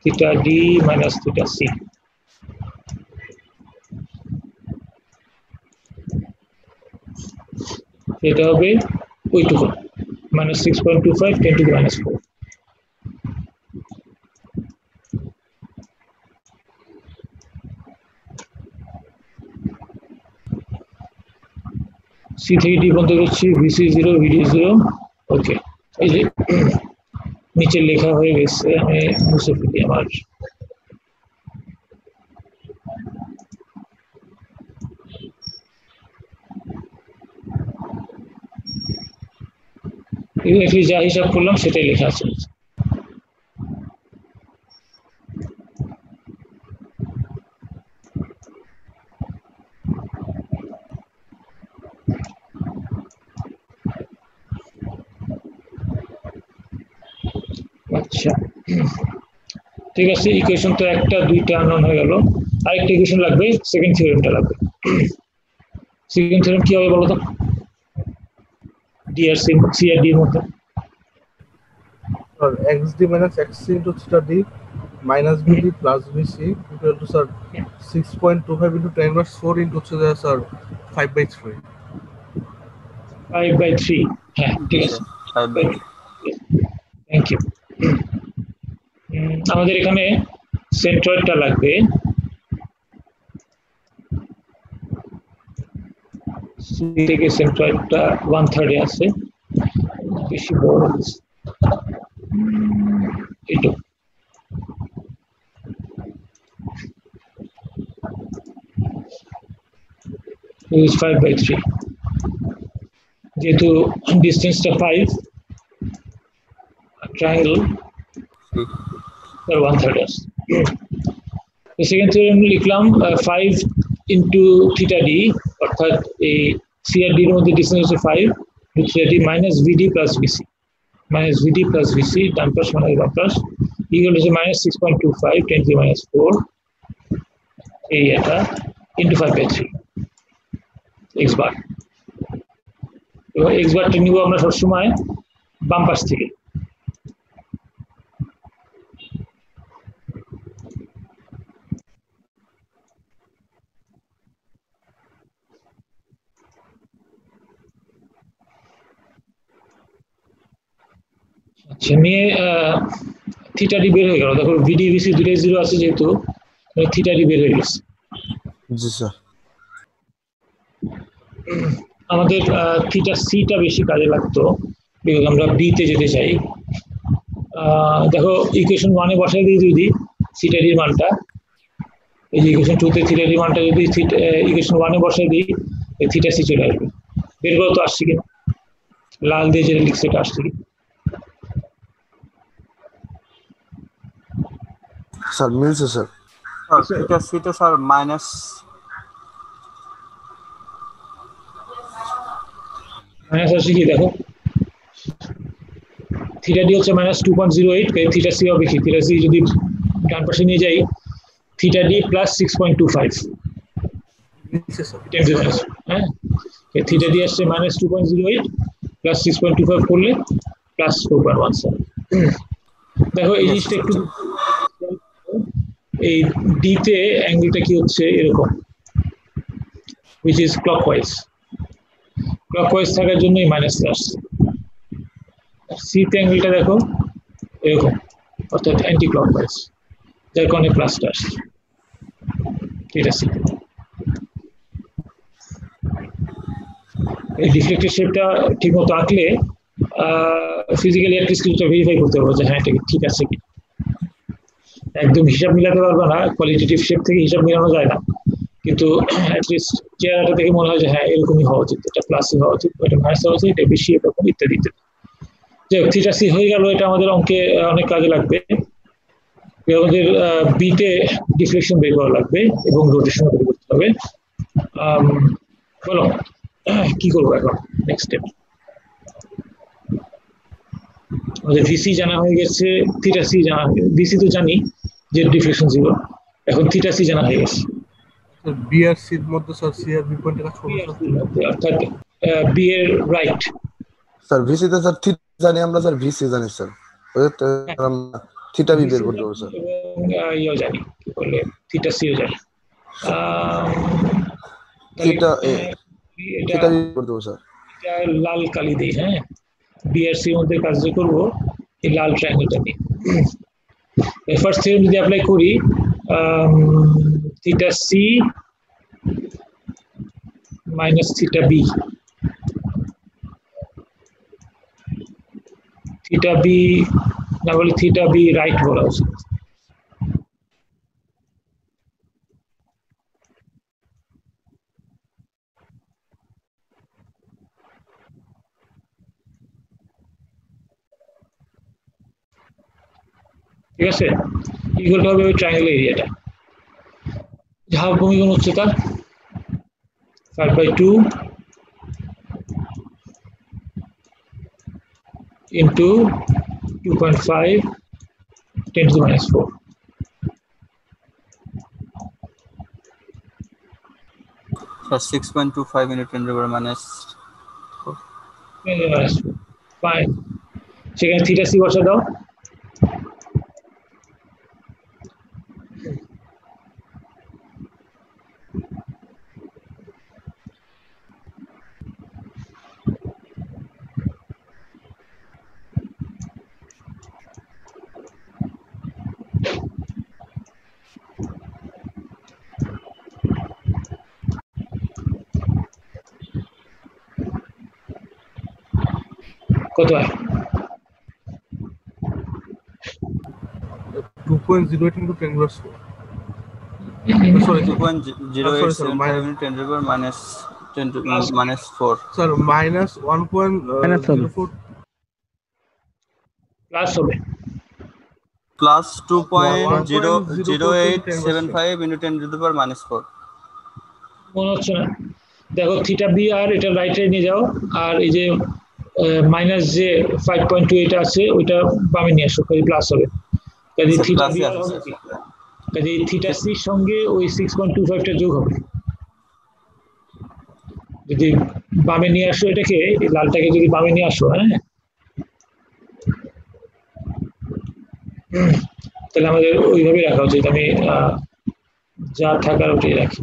theta D minus theta C, এটা হবে ওইটুকু, -6.25 10 to the minus 4। সি থেকে ডি পর্যন্ত করছি, ভিসি 0 ভিডি 0। ওকে, এই যে নিচে লেখা হয়ে গেছে, আমি মুছে ফেলি আমার যা হিসাব করলাম সেটাই লেখা আছে। আচ্ছা ঠিক আছে, ইকুয়েশন তো একটা দুইটা আননোন হয়ে গেল, আরেকটা ইকুয়েশন লাগবে, সেকেন্ড থিওরেমটা লাগবে। সেকেন্ড থিওরেম কি হবে বলো তো, ডি আর সি আর ডি এর মধ্যে? Sir X D minus X C into theta D minus BD plus BC equal to sir 6.25 into 10 inverse 4 into হচ্ছে স্যার 5/3। 5/3, হ্যাঁ ঠিক আছে, 5/3। Thank you. আমাদের এখানে সেন্ট্রয়েডটা লাগবে, সি থেকে সেন্ট্রয়েডটা 1/3 আছে, বেশি বড় হচ্ছে এটা। is 5/3, যেহেতু ডিস্টেন্সটা 5, ট্রায়াঙ্গেল তার 1/3 আছে। তো সেকেন্ড থিওরেম লিখলাম 5 ইন্টু থিটা ডি, অর্থাৎ এই সি আর ডি এর মধ্যে ডিস্টেন্স হচ্ছে 5 ইন্টু থিটা ডি মাইনাস ভিডি প্লাস ভিসি, মাইনাস ভিডি প্লাস ভিসি, ডান পাশ মানে বাম পাশ, ইকুয়াল হচ্ছে -6.25 10 to the minus 4 এই এটা ইন্টু 5/3 এক্স বার। এবং এক্স বারটা নিব আমরা সবসময় বাম পাশ থেকে। আচ্ছা, নিয়ে থিটা ডি বের হয়ে গেল, দেখো ভিডি ভিসি দুটোই 0 আছে যেহেতু থিটা ডি বের হয়ে গেছে। জি স্যার। আমাদের থিটা সিটা বেশি কাজে লাগতো, বিকজ আমরা বিতে যেতে চাই। দেখো ইকুয়েশন 1 এ বসাই দিই যদি থিটা ডির মানটা, এই যে ইকুয়েশন 2 তে থিটা ডির মানটা যদি ইকুয়েশন 1 এ বসাই দিই, থিটা সি চলে আসবে। বের করো তো আসছে কিনা, লাল দিয়ে যেটা লিখছে এটা আসছে কি? স্যার মিলছে স্যার। থিটা সিটা স্যার মাইনাস আসছে কি দেখো, থিটা ডি হচ্ছে -2.08, থিটা সি হবে কি, থিটা সি যদি ডান পাশে নিয়ে যাই থিটা ডি প্লাস 6.25, হ্যাঁ থিটা ডি আসছে -2.08 প্লাস 6.25 করলে প্লাস 4.17। দেখো এই জিনিসটা একটু, এই ডি তে অ্যাঙ্গেলটা কি হচ্ছে এরকম, which is clockwise থাকার জন্যই মাইনাসটা আসছে। সি তে অ্যাঙ্গেলটা দেখো এরকম, অর্থাৎ অ্যান্টি ক্লকওয়াইজ, যার কারণে প্লাসটা আসছে। এটা সি। এই ডিফ্লেক্টেড শেপটা ঠিক মতো আঁকলে ফিজিক্যালি অ্যাটলিস্ট কিছুটা ভেরিফাই করতে পারবো যে হ্যাঁ এটা ঠিক আছে কি। একদম হিসাব মিলাতে পারবো না, কোয়ালিটেটিভ শেপ থেকে হিসাব মিলানো যায় না, কিন্তু অ্যাটলিস্ট চেহারাটা দেখে মনে হয় যে হ্যাঁ এরকমই হওয়া উচিত, এটা প্লাসই হওয়া উচিত, এটা মাইনাস হওয়া উচিত, এটা বেশি এরকম ইত্যাদি ইত্যাদি। যাই হোক থিটা সি হয়ে গেল, এটা আমাদের অঙ্কে অনেক কাজে লাগবে। আমাদের বিতে ডিফ্লেকশন বের করা লাগবে এবং রোটেশন বের করতে হবে। বলো কি করবো এখন নেক্সট স্টেপ? আমাদের ভিসি জানা হয়ে গেছে, থিটা সি জানা, ভিসি তো জানি যে ডিফ্লেকশন 0, এখন থিটা সি জানা হয়ে গেছে। বি আর সির মধ্যে স্যার সি আর বি পয়েন্টের কাজ করব অর্থাৎ বি এর রাইট। স্যার ভিসি তে স্যার থিটা জানি আমরা, স্যার ভিসি জানি স্যার, থিটা বি বের করতে হবে স্যার। ইও জানি কি বলে, থিটা সিও জানি, থিটা থিটা বি করতে হবে স্যার। এটা লাল কালি দেই, হ্যাঁ বিআরসি এর মধ্যে কাজ যে করব এই লাল ট্রায়াঙ্গেলটা দিয়ে। ফার্স্ট থিওরেম যদি অ্যাপ্লাই করি, theta C minus theta B, theta B না বলে থিটা বি রাইট বলা উচিত। ঠিক আছে, ইকুয়াল হবে ওই ট্রায়াঙ্গেল এরিয়াটা, যা ভূমিকোণ উচ্চতা 5/2 into 2.5 10 to the minus 4. Sir 6.25 into 10 to the power minus 5, সেখানে থিটা সি বসা দাও, কত হয়? 2.08 into 10 to the 4. Sorry, 2.0875 into 10 to the power minus 10 to minus 4. sir, minus 1.04 plus হবে Plus 2.0875 into 10 to the power minus 4. মনে হচ্ছে না, দেখো থিটা বি আর এটা রাইটে নিয়ে যাও, আর এই যে মাইনাস যে 5.2 এটা আছে ওইটা বামে নিয়ে আসো, কাজে প্লাস হবে। কাজে থিটা বি আর হবে কি, কাজে থিটা সি সঙ্গে ওই 6.25 টা যোগ হবে। যদি বামে নিয়ে আসো এটাকে, এই লালটাকে যদি বামে নিয়ে আসো, হ্যাঁ তাহলে আমাদের ওইভাবে রাখা উচিত। আমি যা থাকার ওটাই রাখি।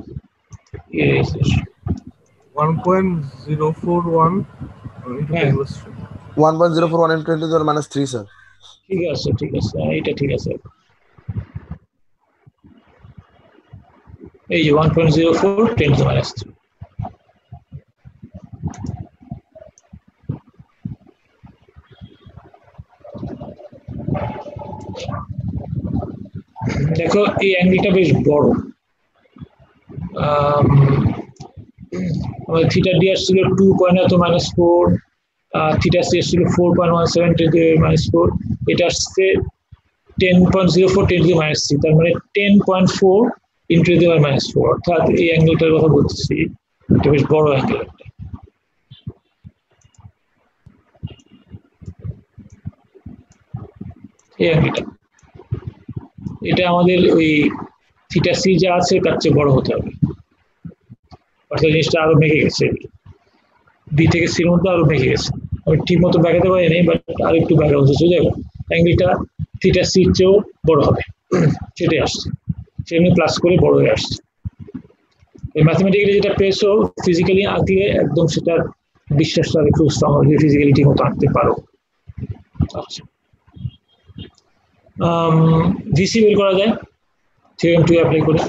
1.041 into 10 to the 3. 1.041 into 10 to the minus 3 sir. ঠিক আছে এটা ঠিক আছে। এই যে 1.04 10 to the minus 3। দেখো এই অ্যাঙ্গেলটা বেশ বড়। আমাদের থিটা ডি আসছিল 2.4, থিটা সি আসছিল 4.17 10 to the minus 4, এটা আসছে 10.04 10 to the minus 3, তার মানে 10.4 into the minus 4, অর্থাৎ এই অ্যাঙ্গেলটার কথা বলতেছি, এটা বেশ বড় অ্যাঙ্গেল একটা। এই অ্যাঙ্গেলটা, এটা আমাদের ওই থিটা সি যা আছে তার চেয়ে বড় হতে হবে, অর্থাৎ জিনিসটা আরো বেঁকে গেছে, বি থেকে সির মধ্যে আরো বেঁকে গেছে। আমি ঠিক মতো বেঁকাতে পারিনি, বাট আর একটু বেঁকা হচ্ছে, সোজা অ্যাঙ্গেলটা থিটা সির চেয়েও বড় হবে, সেটাই আসছে, সেমনি প্লাস করে বড় হয়ে আসছে। ম্যাথমেটিক্যালি যেটা পেয়েছো ফিজিক্যালি আঁকলে একদম সেটার বিশ্বাসটা একটু স্ট্রং হবে, ফিজিক্যালি ঠিক মতো আঁকতে পারো। আচ্ছা, ভিসি বের করা যায় থিওরেম 2 অ্যাপ্লাই করে।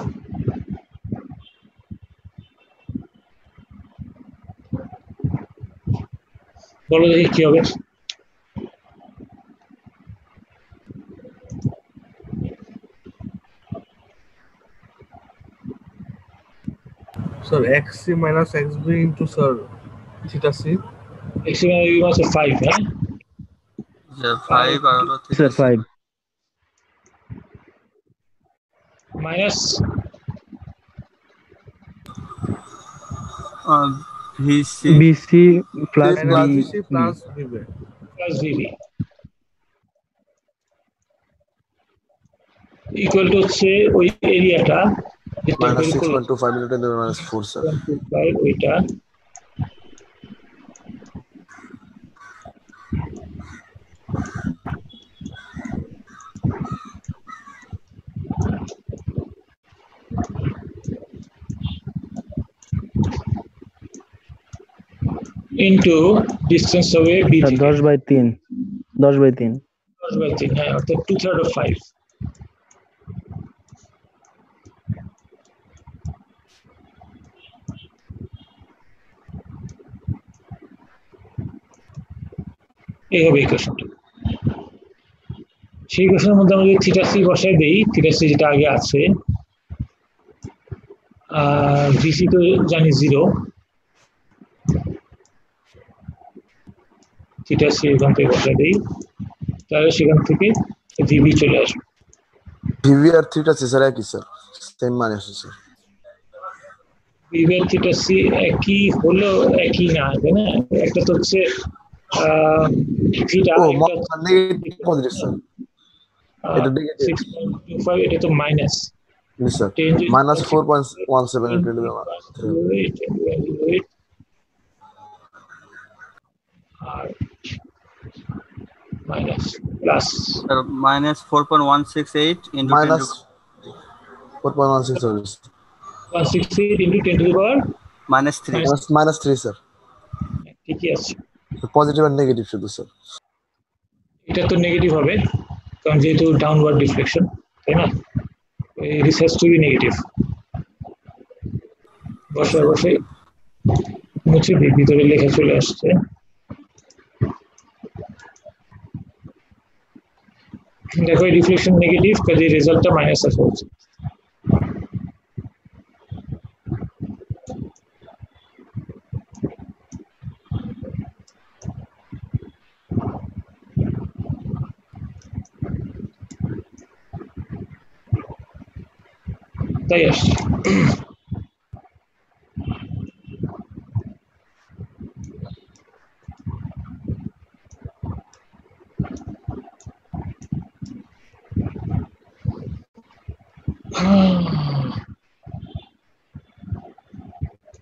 বলো দেখি কি হবে। Sir xc minus xb into sir theta c। x minus 5, হ্যাঁ যে 5 আর হলো sir 5 minus VC BC plus bc plus vb। Plus VB equal to হচ্ছে ওই এরিয়াটা যেটা minus বের করলাম 6.25 into 10 to the minus 4 sir. 1.25, ওইটা ইনটু ডিসটেন্স হবে বি থেকে 10/3 10/3 10/3, হ্যাঁ, অর্থাৎ 2/3 of 5। এই হবে ইকুয়েশনটা। সেই ইকুয়েশনের মধ্যে আমরা যদি থিটা সি বসাই দেই, থিটা সি যেটা আগে আছে, ভিসি তো জানি 0, থিটা সি এখান থেকে বসাই দেই, তাহলে সেখান থেকে ভিবি চলে আসবে। ভিভি আর থিটা সি স্যার একই স্যার, সেম মানে আছে স্যার। ভিবি আর থিটা সি একই হলো একই না, তাই না? একটা তো হচ্ছে থিটা, ও একটা নেগেটিভ পজিটিভ স্যার, এটা নেগেটিভ 6.25, এটা তো minus sir, minus 4.17 into 10 to the minus 3 আর minus plus minus 4.168 into 10 minus to 4.16 sorry 168 into 10 to the power minus 3 minus 3 sir. ঠিকই আছে, পজিটিভ আর নেগেটিভ শুধু স্যার। এটা তো নেগেটিভ হবে কারণ যেহেতু ডাউনওয়ার্ড ডিফ্লেকশন, তাই না? This has to be negative. বসে বসে মুছে দিই, ভিতরে লেখা চলে আসছে। দেখো এই ডিফ্লেকশন নেগেটিভ, কাজে রেজাল্টটা মাইনাস আসা উচিত। তাই আসছে।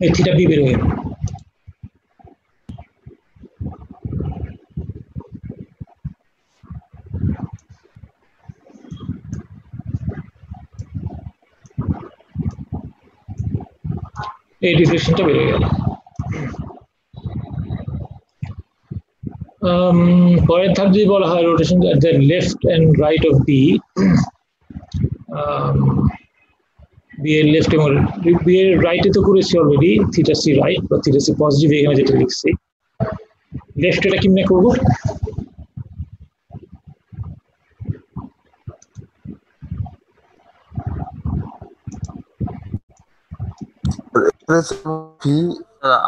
এই থিটা বি বের হয়ে গেল। এই ডিফ্লেকশনটা বেড়ে গেল। পরের ধাপ যদি বলা হয় rotation at the left and right of B, B এর লেফট এবং বি এর রাইটে তো করেছি অলরেডি থিটা সি রাইট বা থিটা সি পজিটিভ, এখানে যেটা লিখছি। লেফট এটা কেমনে করবো?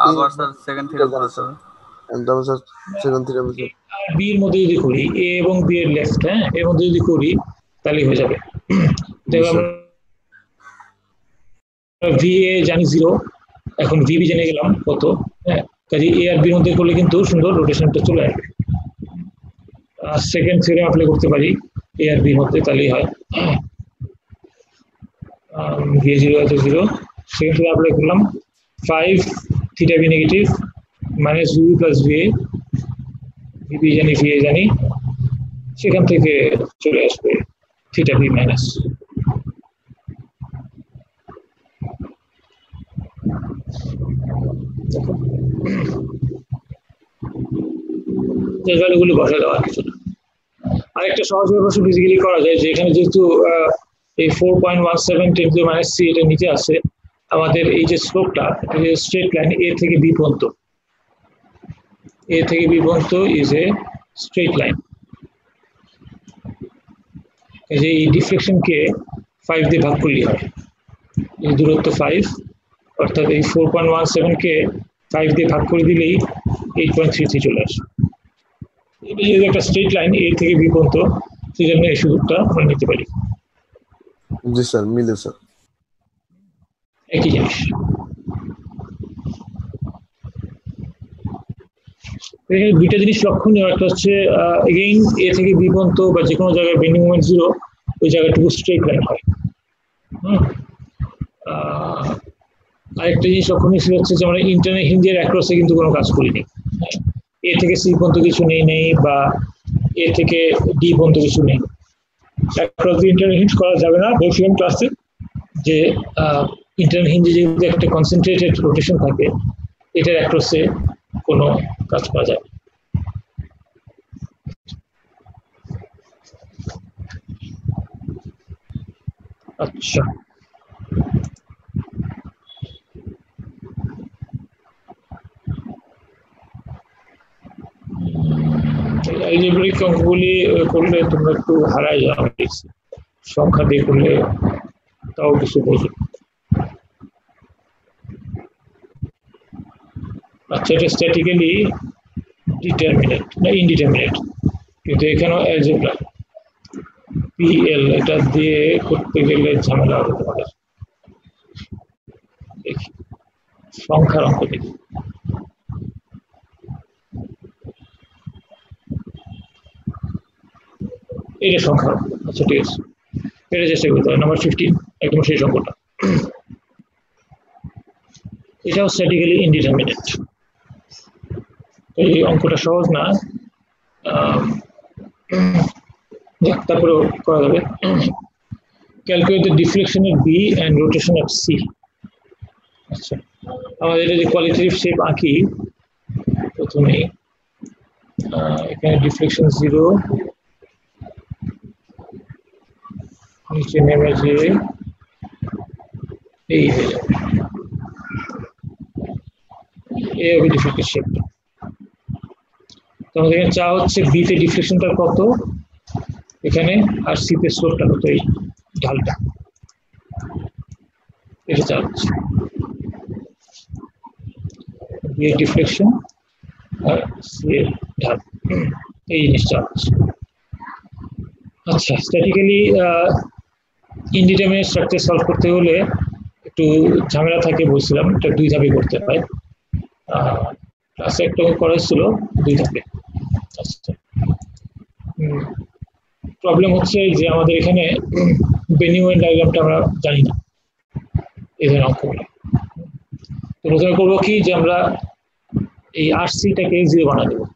আবার স্যার সেকেন্ড থিটা বলে স্যার, একদম স্যার সেকেন্ড থিটা বলে আর বি এর মধ্যে যদি করি, এ এবং বি এর লেফট, হ্যাঁ এর মধ্যে যদি করি তাহলে হয়ে যাবে। ভি এ জানি 0, এখন ভিবি জেনে গেলাম কত, হ্যাঁ কাজে এ আর বির মধ্যে করলে কিন্তু সুন্দর রোটেশনটা চলে আসবে। সেকেন্ড থিওরেম অ্যাপ্লাই করতে পারি এ আর বির মধ্যে, তাহলেই হয়। ভি 0 আছে 0, সেকেন্ড থিওরেম অ্যাপ্লাই করলাম 5 theta B negative minus VB plus VA, VB জানি ভিএ জানি, সেখান থেকে চলে আসবে থিটা বি মাইনাস। ভ্যালুগুলো বসা দেওয়া কিছু না। আরেকটা সহজ ব্যবস্থা বেসিক্যালি করা যায়, যে এখানে যেহেতু এই 4.17 ten to the minus C এটা নিচে আছে, আমাদের এই যে স্লোপটা স্ট্রেট লাইন এ থেকে বি পর্যন্ত, এ থেকে বি পর্যন্ত ইজ এ স্ট্রেট লাইন। এই যে এই ডিফ্লেকশনকে 5 দিয়ে ভাগ করলেই হয়, এই দূরত্ব 5, অর্থাৎ এই 4.17 কে 5 দিয়ে ভাগ করে দিলেই 8.33 চলে আসে। এটা যেহেতু একটা স্ট্রেট লাইন এ থেকে বি পর্যন্ত, সেই জন্য এই সুযোগটা আমরা নিতে পারি। জি স্যার, মিলে স্যার, একই জিনিস। এখানে দুইটা জিনিস লক্ষণীয়, একটা হচ্ছে এগেইন এ থেকে বি পর্যন্ত বা যে কোনো জায়গায় বেন্ডিং মোমেন্ট 0, ওই জায়গাটুকু স্ট্রেট লাইন হয়। আরেকটা জিনিস লক্ষণীয় সেটা হচ্ছে যে আমরা ইন্টারনাল হিঞ্জের অ্যাক্রসে কিন্তু কোনো কাজ করিনি, এ থেকে সি পর্যন্ত কিছু নেই বা এ থেকে ডি পর্যন্ত কিছু নেই। অ্যাক্রস দিয়ে ইন্টারনাল হিঞ্জ করা যাবে না, বলছিলাম ক্লাসে যে ইন্টারনাল হিঞ্জে যেহেতু একটা কনসেন্ট্রেটেড রোটেশন থাকে, এটার অ্যাক্রসে কোনো কাজ করা যায়। আচ্ছা, অ্যালজেব্রিক অঙ্কগুলি করলে তোমরা একটু হারাই যাও, সংখ্যা দিয়ে করলে তাও কিছু বোঝো। আচ্ছা, এটা স্ট্যাটিক্যালি ডিটারমিনেট না ইনডিটারমিনেট, কিন্তু এখানেও অ্যালজেব্রা পিএল এটা দিয়ে করতে গেলে ঝামেলা হবে তোমাদের। দেখি সংখ্যার অঙ্ক দেখি। এটা সংখ্যা, আচ্ছা ঠিক আছে, এটা চেষ্টা করতে হবে। নাম্বার 15 একদম সেই সংখ্যাটা, এটাও স্ট্যাটিক্যালি ইনডিটারমিনেট। এই অঙ্কটা সহজ না, তারপরেও করা যাবে। Calculate the deflection at B and rotation at C. আচ্ছা, আমাদের এটা যে কোয়ালিটেটিভ শেপ আঁকি, প্রথমেই এখানে ডিফ্লেকশন 0, নিচে নেমে যে এই হয়ে যাবে, এই হবে ডিফ্লেক্টেড শেপটা। তোমাদের এখানে চা হচ্ছে বিতে ডিফ্লেকশনটা কত এখানে, আর সিতে স্লোপটা কত, এই ঢালটা, এটা চা হচ্ছে বি এর ডিফ্লেকশন আর সি এর ঢাল, এই জিনিসটা হচ্ছে। আচ্ছা, স্ট্যাটিক্যালি ইনডিটারমিনেট স্ট্রাকচার সলভ করতে হলে একটু ঝামেলা থাকে, বলছিলাম এটা 2 ধাপে করতে হয়। ক্লাসে একটা করা হয়েছিল 2 ধাপে। আচ্ছা, প্রবলেম হচ্ছে যে আমাদের এখানে বেন্ডিং মোমেন্ট ডায়াগ্রামটা আমরা জানি না এই ধরনের অঙ্কগুলো। তো প্রথমে করবো কি, যে আমরা এই আরসিটাকে 0 বানিয়ে দেবো।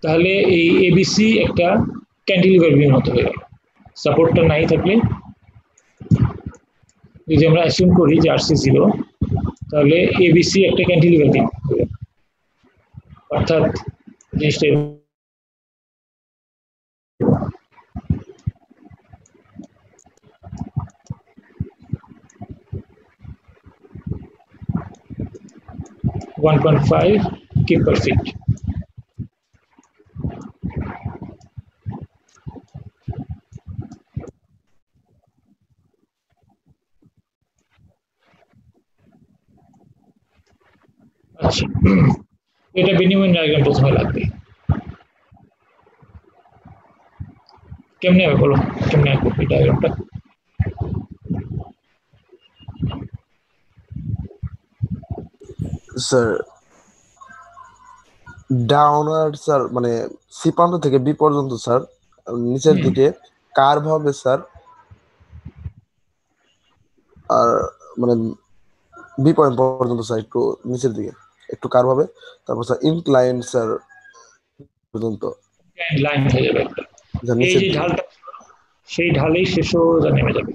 তাহলে এই এবিসি একটা ক্যান্টিলিভার বিমের মতো হয়ে গেল। সাপোর্টটা নাই থাকলে যদি আমরা অ্যাসিউম করি যে আরসি 0, তাহলে এবিসি একটা ক্যান্টিলিভার বিম, অর্থাৎ জিনিসটা 1.5 কিপ পার ফিট। আচ্ছা, এটা বিনিময় ডায়াগ্রাম প্রথমে লাগবে। কেমনে হবে বলো, কেমনে আঁকবো এই ডায়াগ্রামটা? স্যার ডাউনওয়ার্ড স্যার মানে সি প্রান্ত থেকে বি পর্যন্ত স্যার নিচের দিকে কার্ভ হবে স্যার, আর মানে বি পয়েন্ট পর্যন্ত স্যার একটু নিচের দিকে একটু কার্ভ হবে, তারপর স্যার ইনক্লাইন স্যার পর্যন্ত লাইন হয়ে যাবে একটা, যা এই নিচের যে দিকে। ঢালটা সেই ঢালেই সে সোজা নেমে যাবে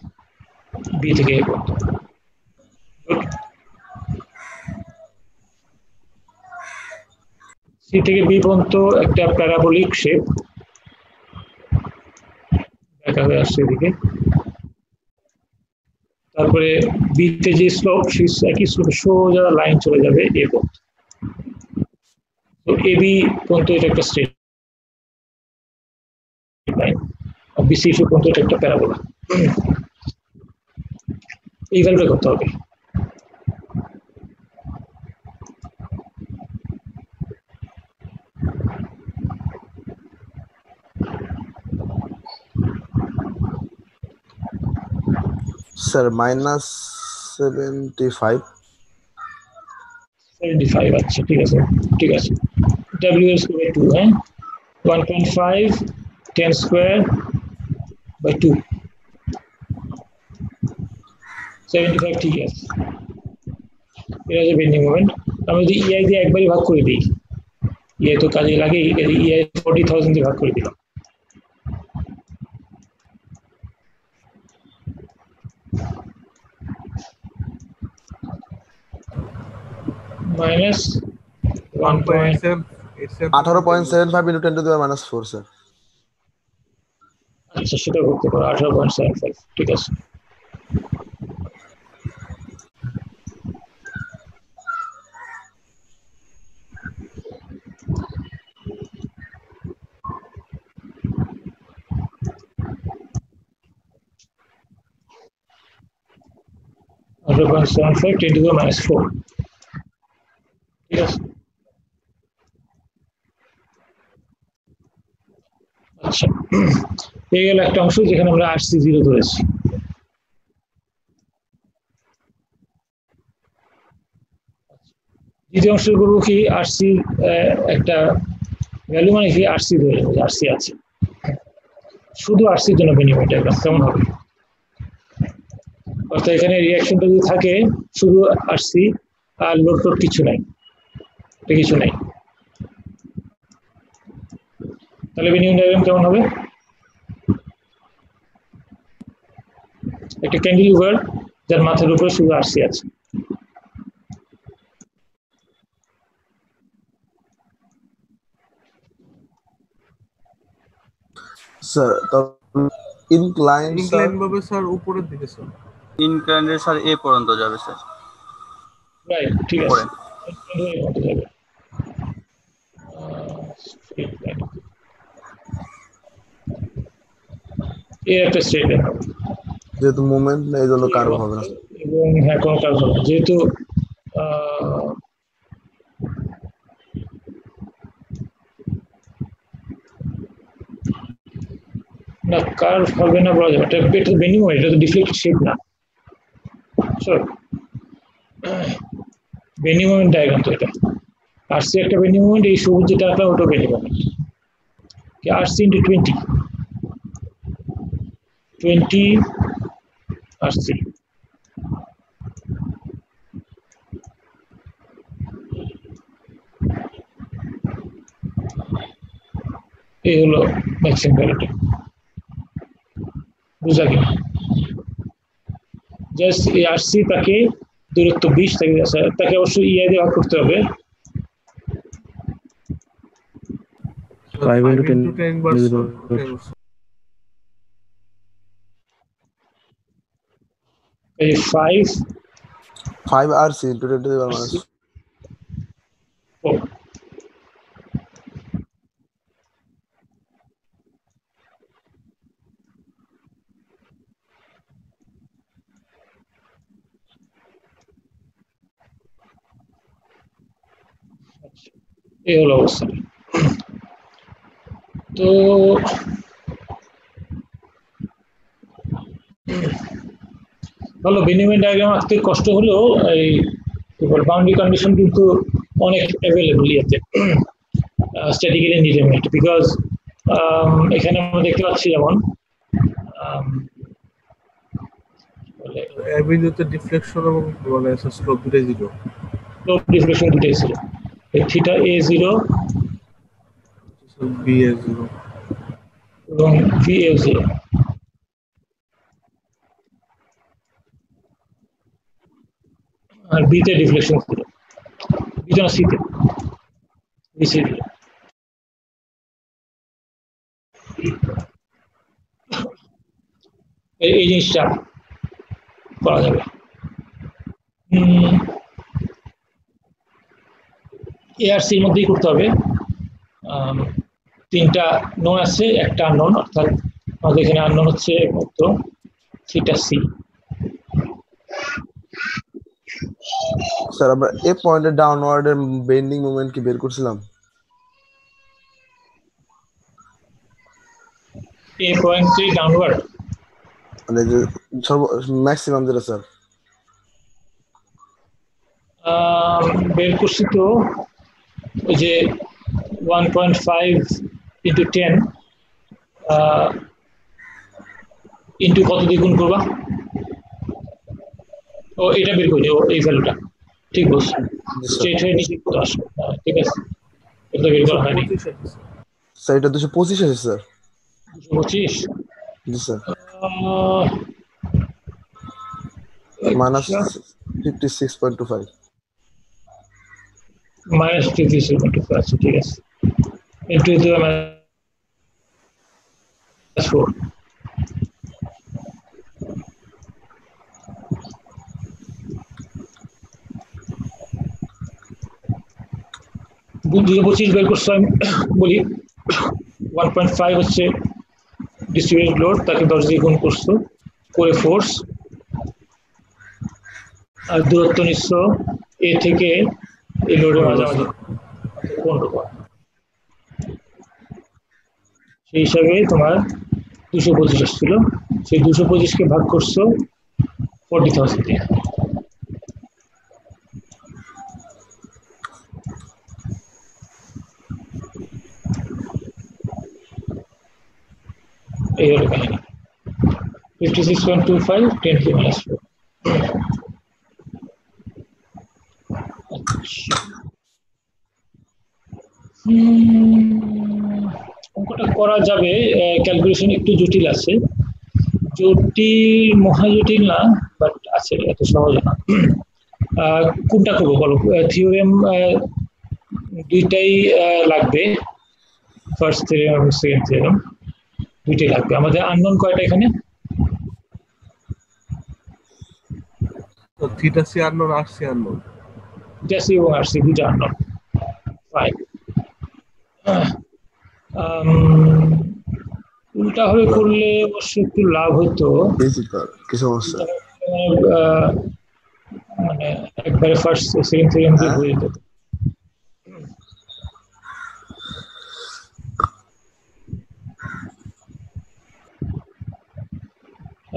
বি থেকে এ পর্যন্ত। সি থেকে বি পর্যন্ত একটা প্যারাবোলিক শেপ দেখা হয়ে আসছে এদিকে। তারপরে বিতে যে স্লোপ, সেই একই স্লোপ সোজা লাইন চলে যাবে এ পর্যন্ত। তো এ বি পর্যন্ত এটা একটা স্ট্রেট লাইন, আর বিসি পর্যন্ত এটা একটা প্যারাবোলা। এইভাবে করতে হবে। স্যার -75 75, আচ্ছা ঠিক আছে, ঠিক আছে। ডাব্লিউ এর স্কোয়ার 2, হ্যাঁ, 1.5 10 স্কোয়ার বাই 2, 75, ঠিক আছে। এটা হচ্ছে বেন্ডিং মোমেন্ট। আমি যদি ইআই দিয়ে একবারই ভাগ করে দিই, ইআই তো কাজে লাগেই, ইআই 40,000 দিয়ে ভাগ করে দিলাম। Minus 18.75 into 10 to the power -4 sir. আচ্ছা, সেটা করতে পারো 18.75, ঠিক আছে। -10 to the -4, ঠিক আছে। আচ্ছা, পেয়ে গেল একটা অংশ যেখানে আমরা আরসি 0 ধরেছি। দ্বিতীয় অংশ করবো কি, আরসি একটা ভ্যালু মানে কি, আরসি ধরে নেবো, আরসি আছে, শুধু আরসির জন্য বিনিময় ডায়াগ্রাম কেমন হবে? অর্থাৎ এখানে রিয়াকশনটা যদি থাকে শুধু আরসি আর লোড টোড কিছু নাই, কিছু নাই, তাহলে বিনিময় ডায়াগ্রাম কেমন হবে? একটা ক্যান্ডিলিভার যার মাথার উপরে শুধু আরসি আছে। স্যার ইনক্লাইন ভাবে স্যার উপরের দিকে স্যার, ইনক্লাইনের স্যার এ পর্যন্ত যাবে স্যার। রাইট, ঠিক আছে, যাবে। এর একটা স্ট্রেট লাইন হবে, যেহেতু মুভমেন্ট নেই এই জন্য কার্ভ হবে না। এবং হ্যাঁ, কোনো কাজ হবে না, যেহেতু না কার্ভ হবে না বলা যাবে, এটা বেন্ডিং মোমেন্ট, এটা তো ডিফ্লেক্টেড শেপ না। বেন্ডিং মোমেন্ট ডায়াগ্রাম তো এটা, আরসি একটা বেন্ডিং মোমেন্ট, এই সবুজ যেটা আঁকলাম ওটা bending moment. RC into 20 RC, এই হলো ম্যাক্সিমাম ভ্যালুটা। বুঝা কিনা জাস্ট এই আরসি তাকে দূরত্ব 20 তাকে অবশ্যই ইআই দিয়ে ভাগ করতে হবে 5 into 10 inverse divided sir. এই 5 5 RC into 10 to the power minus 4 এই হলো অবস্থা তো ভালো বিনিময় ডায়াগ্রাম আঁকতে কষ্ট হলেও এই বাউন্ডারি কন্ডিশন কিন্তু অনেক অ্যাভেলেবল ইয়েতে স্ট্যাটিক্যালি ইনডিটারমিনেট বিকজ এখানে আমরা দেখতে পাচ্ছি যেমন এ বিন্দুতে ডিফ্লেকশন এবং মানে স্লোপ দুটোই 0 স্লোপ ডিফ্লেকশন দুটোই 0 এই থিটা a0 ba0 এবং va0 আর b তে ডিফ্লেকশন 0 b তে না c তে bc এই জিনিসটা করা যাবে এআরসির মধ্যেই করতে হবে তিনটা নোন আছে একটা আননোন অর্থাৎ আমাদের এখানে আননোন হচ্ছে মাত্র থিটা সি স্যার আমরা এই পয়েন্টে ডাউনওয়ার্ড এর বেন্ডিং মোমেন্ট কি বের করছিলাম এই পয়েন্টে ডাউনওয়ার্ড মানে যে সর্ব ম্যাক্সিমাম যেটা স্যার বের করছি তো ওই যে 1.5 into 10 ইন্টু কত দিয়ে গুণ করবা ও এটা বের করি ও এই ভ্যালুটা ঠিক বলছো স্ট্রেট হয়ে নিচে কত আসবে ঠিক আছে এটা বের করা হয়নি স্যার এটা 225 আছে স্যার 225 জি স্যার মাইনাস 56.25 মাইনাস 56.25 আছে ঠিক আছে ইনটু দ্য মাইনাস 4 225 বের করছি আমি বলি 1.5 হচ্ছে ডিস্ট্রিবিউটেড লোড তাকে 10 দিয়ে গুণ করছো করে ফোর্স আর দূরত্ব নিচ্ছ এ থেকে এই লোডের মাঝামাঝি কোণ রকম সেই হিসাবে তোমার 225 আসছিল সেই 225 কে ভাগ করছো 40,000 দিয়ে এই হলো কাহিনী 56.25 10 to minus 4 অঙ্কটা করা যাবে ক্যালকুলেশন একটু জটিল আছে মহাজটিল না বাট আছে এত সহজ না কোনটা করবো বলো থিওরেম দুইটাই লাগবে ফার্স্ট থিওরেম এবং সেকেন্ড থিওরেম দুইটাই লাগবে আমাদের আননোন কয়টা এখানে থিটা সি আননোন আর সি আননোন থিটা সি এবং আর সি দুইটা আননোন ফাইন উল্টা ভাবে করলে অবশ্য একটু লাভ হতো কি সমস্যা মানে একবারে ফার্স্ট সেকেন্ড থিওরেম দিয়ে হয়ে যেত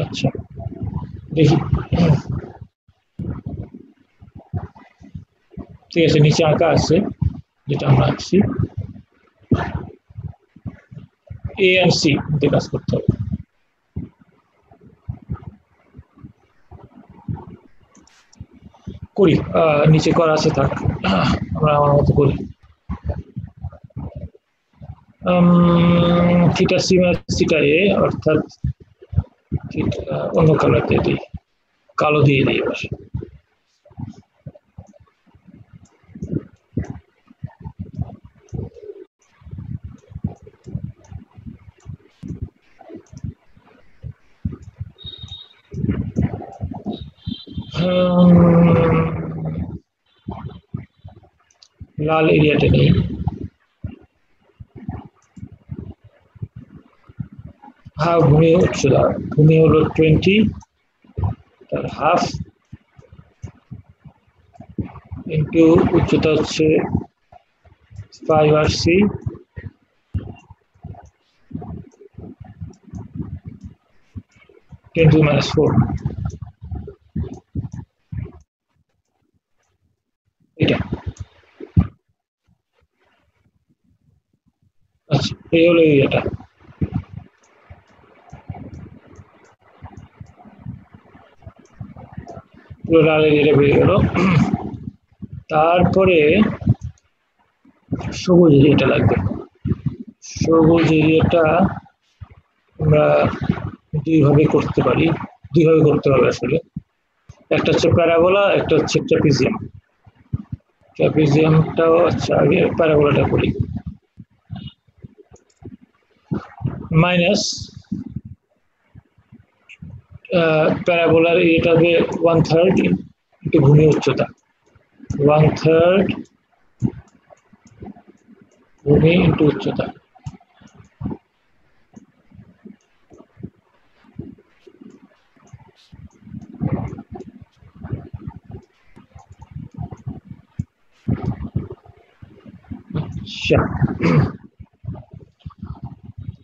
আচ্ছা দেখি ঠিক আছে নিচে আঁকা আছে যেটা আমরা আঁকছি এ এন্ড সি দিয়ে কাজ করতে হবে করি নিচে করা আছে থাক আমরা আমার মতো করি থিটা সি মাইনাস থিটা এ অর্থাৎ ঠিক অন্য কালার দিয়ে দিই, কালো দিয়ে দিই এবার। লাল এরিয়াটা নেই, হাফ ভূমি উচ্চতা, ভূমি হলো 20, তার হাফ ইন্টু উচ্চতা হচ্ছে 5 RC, 10⁻⁴ এটা। আচ্ছা, এই হলো এরিয়াটা। পুরো লাল এরিয়াটা বেরিয়ে গেল। তারপরে সবুজ এরিয়াটা লাগবে। সবুজ এরিয়াটা আমরা দুইভাবে করতে পারি, দুইভাবে করতে হবে আসলে। একটা হচ্ছে প্যারাবোলা, একটা হচ্ছে ট্রাপিজিয়াম। ট্রাপিজিয়ামটাও আচ্ছা, আগে প্যারাবোলাটা করি। মাইনাস প্যারাবোলার এরিয়াটা হবে 1/3 ইন্টু ভূমি উচ্চতা, 1/3 ভূমি ইন্টু উচ্চতা। আচ্ছা,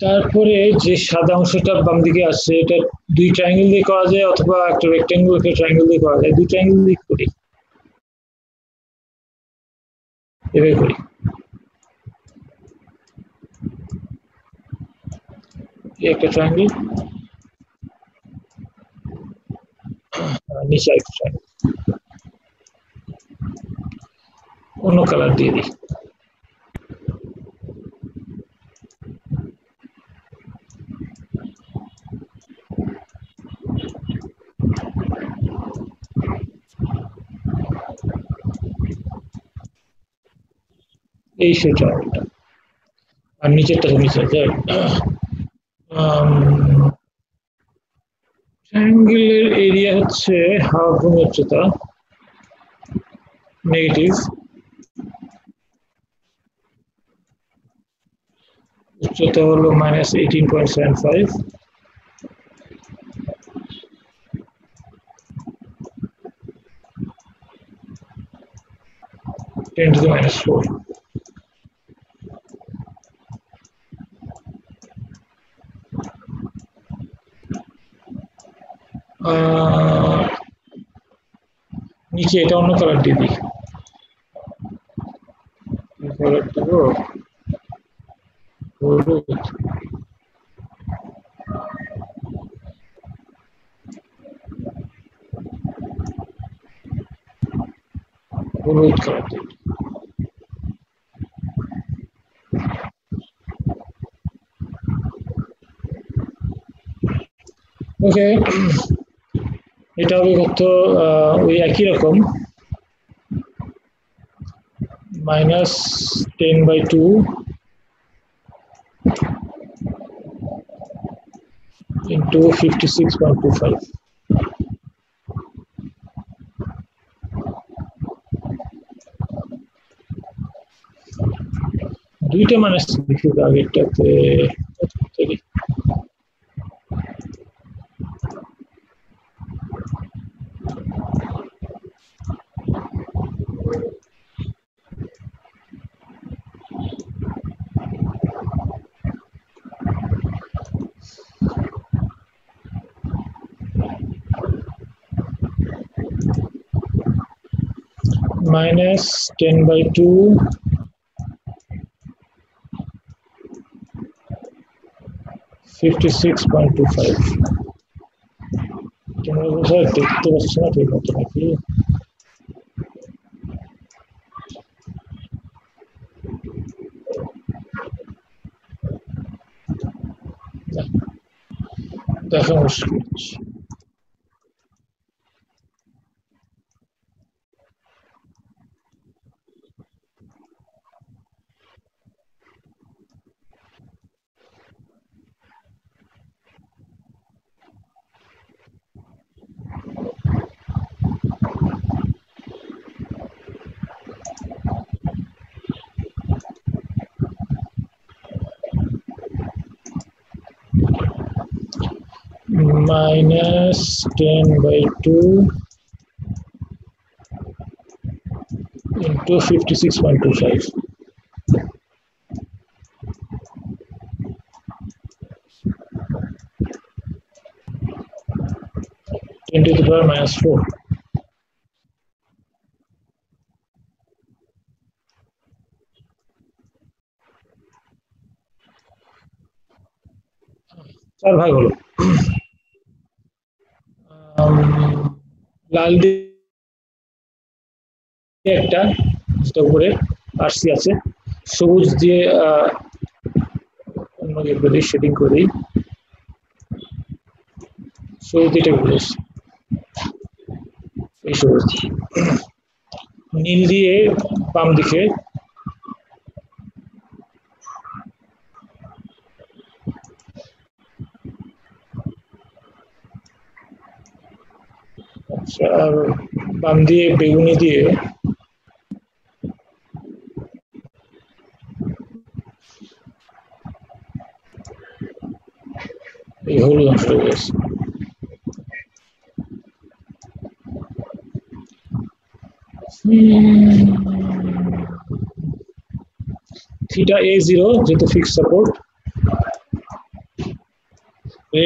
তারপরে যে সাদা অংশটা বাম দিকে আসছে, এটা দুই ট্রায়াঙ্গেল দিয়ে করা যায় অথবা একটা রেক্ট্যাঙ্গেল, একটা ট্রায়াঙ্গেল দিয়ে করা যায়। দুই ট্রায়াঙ্গেল দিয়ে করি, এভাবে করি। একটা ট্রায়াঙ্গেল, নিচে একটা ট্রায়াঙ্গেল, অন্য কালার দিয়ে দিই। এই সেই ট্রায়াঙ্গেলটা, আর নিচেরটা নিচে যায়। ট্রায়াঙ্গেলের এরিয়া হচ্ছে হাফ ভূমি উচ্চতা, নেগেটিভ উচ্চতা হলো -18.75, (10⁻⁴). নিচে এটা অন্য কালার দিয়ে দিই। কালার দেবো হলুদ, হলুদ কালার দিই। ওকে, এটা হবে কত? ওই একই রকম, -10/2 into 56.25। দুইটা মাইনাস লিখি আগেরটাতে। -10/2 56.25। তোমরা বোধহয় দেখতে পাচ্ছ না ঠিক মতো নাকি? দেখা মুশকিল। Minus 10/2 into 56.25. Into the power -4. চার ভাগ হলো। লাল দিয়ে একটা, যেটা উপরে আরসি আছে, সবুজ দিয়ে অন্য করে শেডিং করে সবুজ দিয়ে বুঝেছি, এই সবুজ। নীল দিয়ে বাম দিকে, আর বাম দিয়ে বেগুনি দিয়ে এই হলুদ অংশটা রয়েছে। থিটা A0 যেহেতু ফিক্স সাপোর্ট,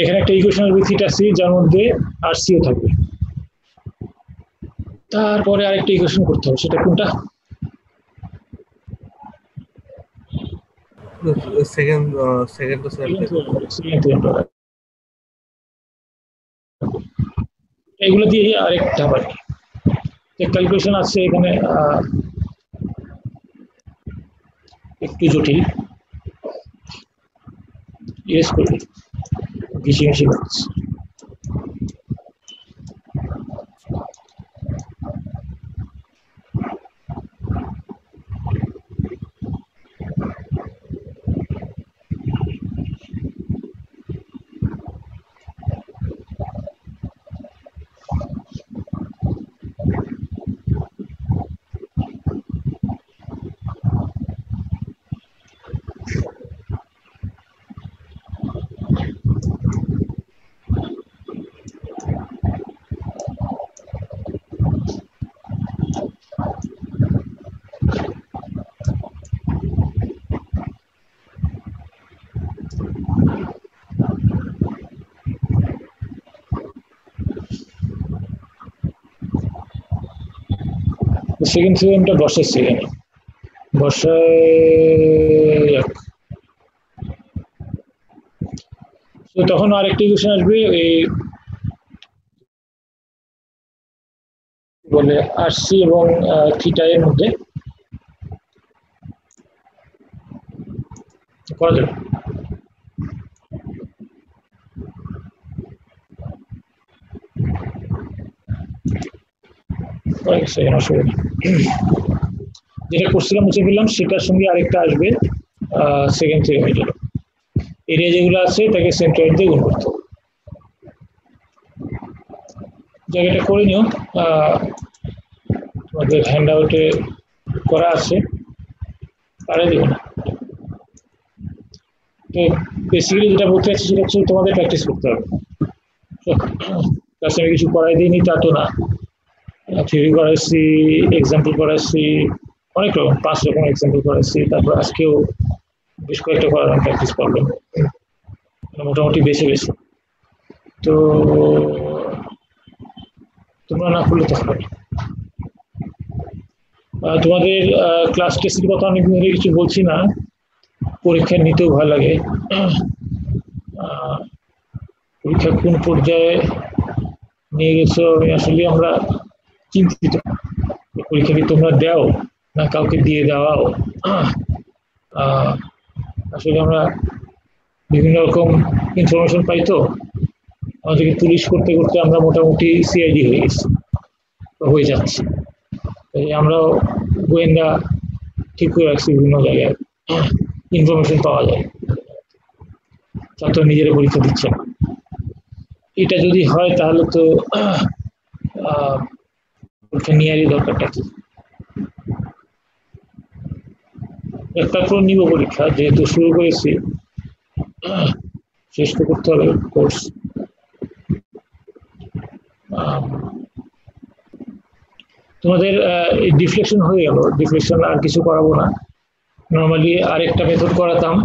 এখানে একটা ইকুয়েশন আসবে থিটা সি, যার মধ্যে আর সিও থাকবে। তারপরে আরেকটা ইকুয়েশন করতে হবে, সেটা কোনটা? এগুলো দিয়ে আরেকটা হবে, ক্যালকুলেশন আছে এখানে একটু জটিল, ইয়েস করি ঘিসি ঘিসি করছে। সেকেন্ড থিওরেমটা বসাচ্ছি এখানে, বসায় তখন আরেকটা ইকুয়েশন আসবে, এই বলে আরসি এবং থিটা এর মধ্যে করা যাবে। যেটা করছিলাম মুছে ফেললাম, সেটার সঙ্গে আরেকটা আসবে সেকেন্ড থিওরেম। হয়ে গেল এরিয়া যেগুলো আছে তাকে সেন্ট্রয়েড দিয়ে গুণ করতে হবে। জায়গাটা করে নিও, তোমাদের হ্যান্ড আউটে করা আছে, পারে দেব না। তো বেসিক্যালি যেটা বলতে চাচ্ছি সেটা হচ্ছে তোমাদের প্র্যাকটিস করতে হবে। ক্লাসে আমি কিছু করাই দিইনি তা তো না, থিওরি করাচ্ছি, এক্সাম্পল করাচ্ছি, অনেক রকম 5 রকম এক্সাম্পল করাচ্ছি। তারপর আজকেও বেশ কয়েকটা করালাম প্র্যাকটিস প্রবলেম, মোটামুটি বেছে বেছে। তো তোমরা না করলে তো হবে। তোমাদের ক্লাস টেস্টের কথা অনেক ধরে কিছু বলছি না, পরীক্ষা নিতেও ভয় লাগে। পরীক্ষা কোন পর্যায়ে নিয়ে গেছো আমি আসলে আমরা চিন্তিত। পরীক্ষা কি তোমরা দাও না কাউকে দিয়ে দেওয়াও? আসলে আমরা বিভিন্ন রকম ইনফরমেশন পাই, তো আমাদেরকে পুলিশ করতে করতে আমরা মোটামুটি সিআইডি হয়ে গেছি, হয়ে যাচ্ছে। আমরাও গোয়েন্দা ঠিক করে রাখছি, বিভিন্ন জায়গায় ইনফরমেশন পাওয়া যায়, ছাত্র নিজেরা পরীক্ষা দিচ্ছে না। এটা যদি হয় তাহলে তো পরীক্ষা নেওয়ারই দরকারটা কি। তারপর নিব পরীক্ষা, যেহেতু শুরু করেছি শেষ তো করতে হবে কোর্স। তোমাদের ডিফ্লেকশন হয়ে গেল, ডিফ্লেকশন আর কিছু করাবো না। নর্মালি আরেকটা মেথড করাতাম,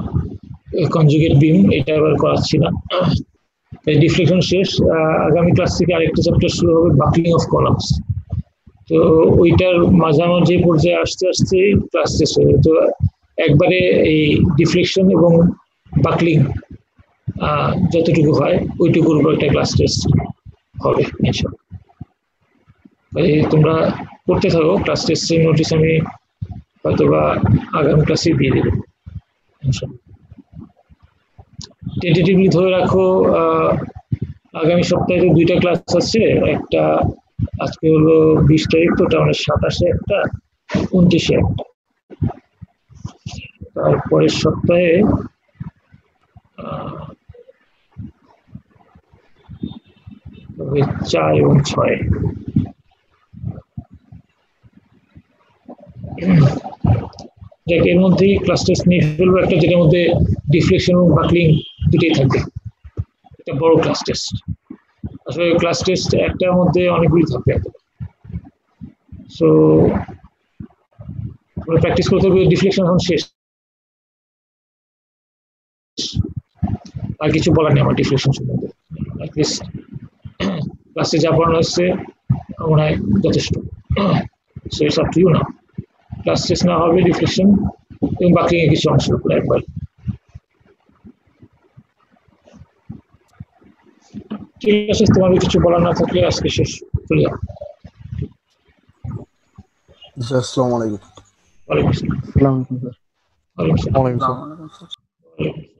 কনজুগেট বিম, এটা এবার করাচ্ছি না। ডিফ্লেকশন শেষ। আগামী ক্লাস থেকে আরেকটা চ্যাপ্টার শুরু হবে, বাকলিং অফ কলামস। তো ওইটার মাঝামাঝি পর্যায়ে আসতে আসতে ক্লাস শেষ হবে। তো একবারে এই ডিফ্লেকশন এবং বাকলিং যতটুকু হয় ওইটুকুর উপর একটা ক্লাস টেস্ট হবে ইনশাআল্লাহ। তোমরা করতে থাকো, ক্লাস টেস্টের নোটিস আমি হয়তো বা আগামী ক্লাসে দিয়ে দেবো ইনশাআল্লাহ। টেন্টেটিভলি ধরে রাখো আগামী সপ্তাহে তো 2টা ক্লাস আছে। একটা আজকে হলো 20 তারিখ, তো ওটা মানে 27-এ একটা, 29-এ একটা। তারপরের সপ্তাহে 4 এবং 6। যাক, এর মধ্যেই ক্লাস টেস্ট নিয়ে ফেলবো একটা, যেটার মধ্যে ডিফ্লেকশন এবং বাকলিং দুটোই থাকবে। এটা বড় ক্লাস টেস্ট। আসলে ক্লাস টেস্ট একটার মধ্যে অনেকগুলি থাকবে। সো প্র্যাকটিস করতে হবে। ডিফ্লেকশন এখন শেষ, আর কিছু বলার নেই আমার ডিফ্লেকশন সম্বন্ধে। ক্লাসে যা পড়ানো হচ্ছে মনে হয় যথেষ্ট। So it's up to you now. Class শেষ না হবে ডিফ্লেকশন এবং বাকি কিছু অংশ একবার। ঠিক আছে, তোমাদের কিছু বলার না থাকলে আজকে শেষ, চলে যাও। আসসালামু আলাইকুম। ওয়ালাইকুম আসসালাম। আসসালামু আলাইকুম স্যার। ওয়ালাইকুম আসসালাম। ওয়ালাইকুম আসসালাম। আসসালামু আলাইকুম স্যার।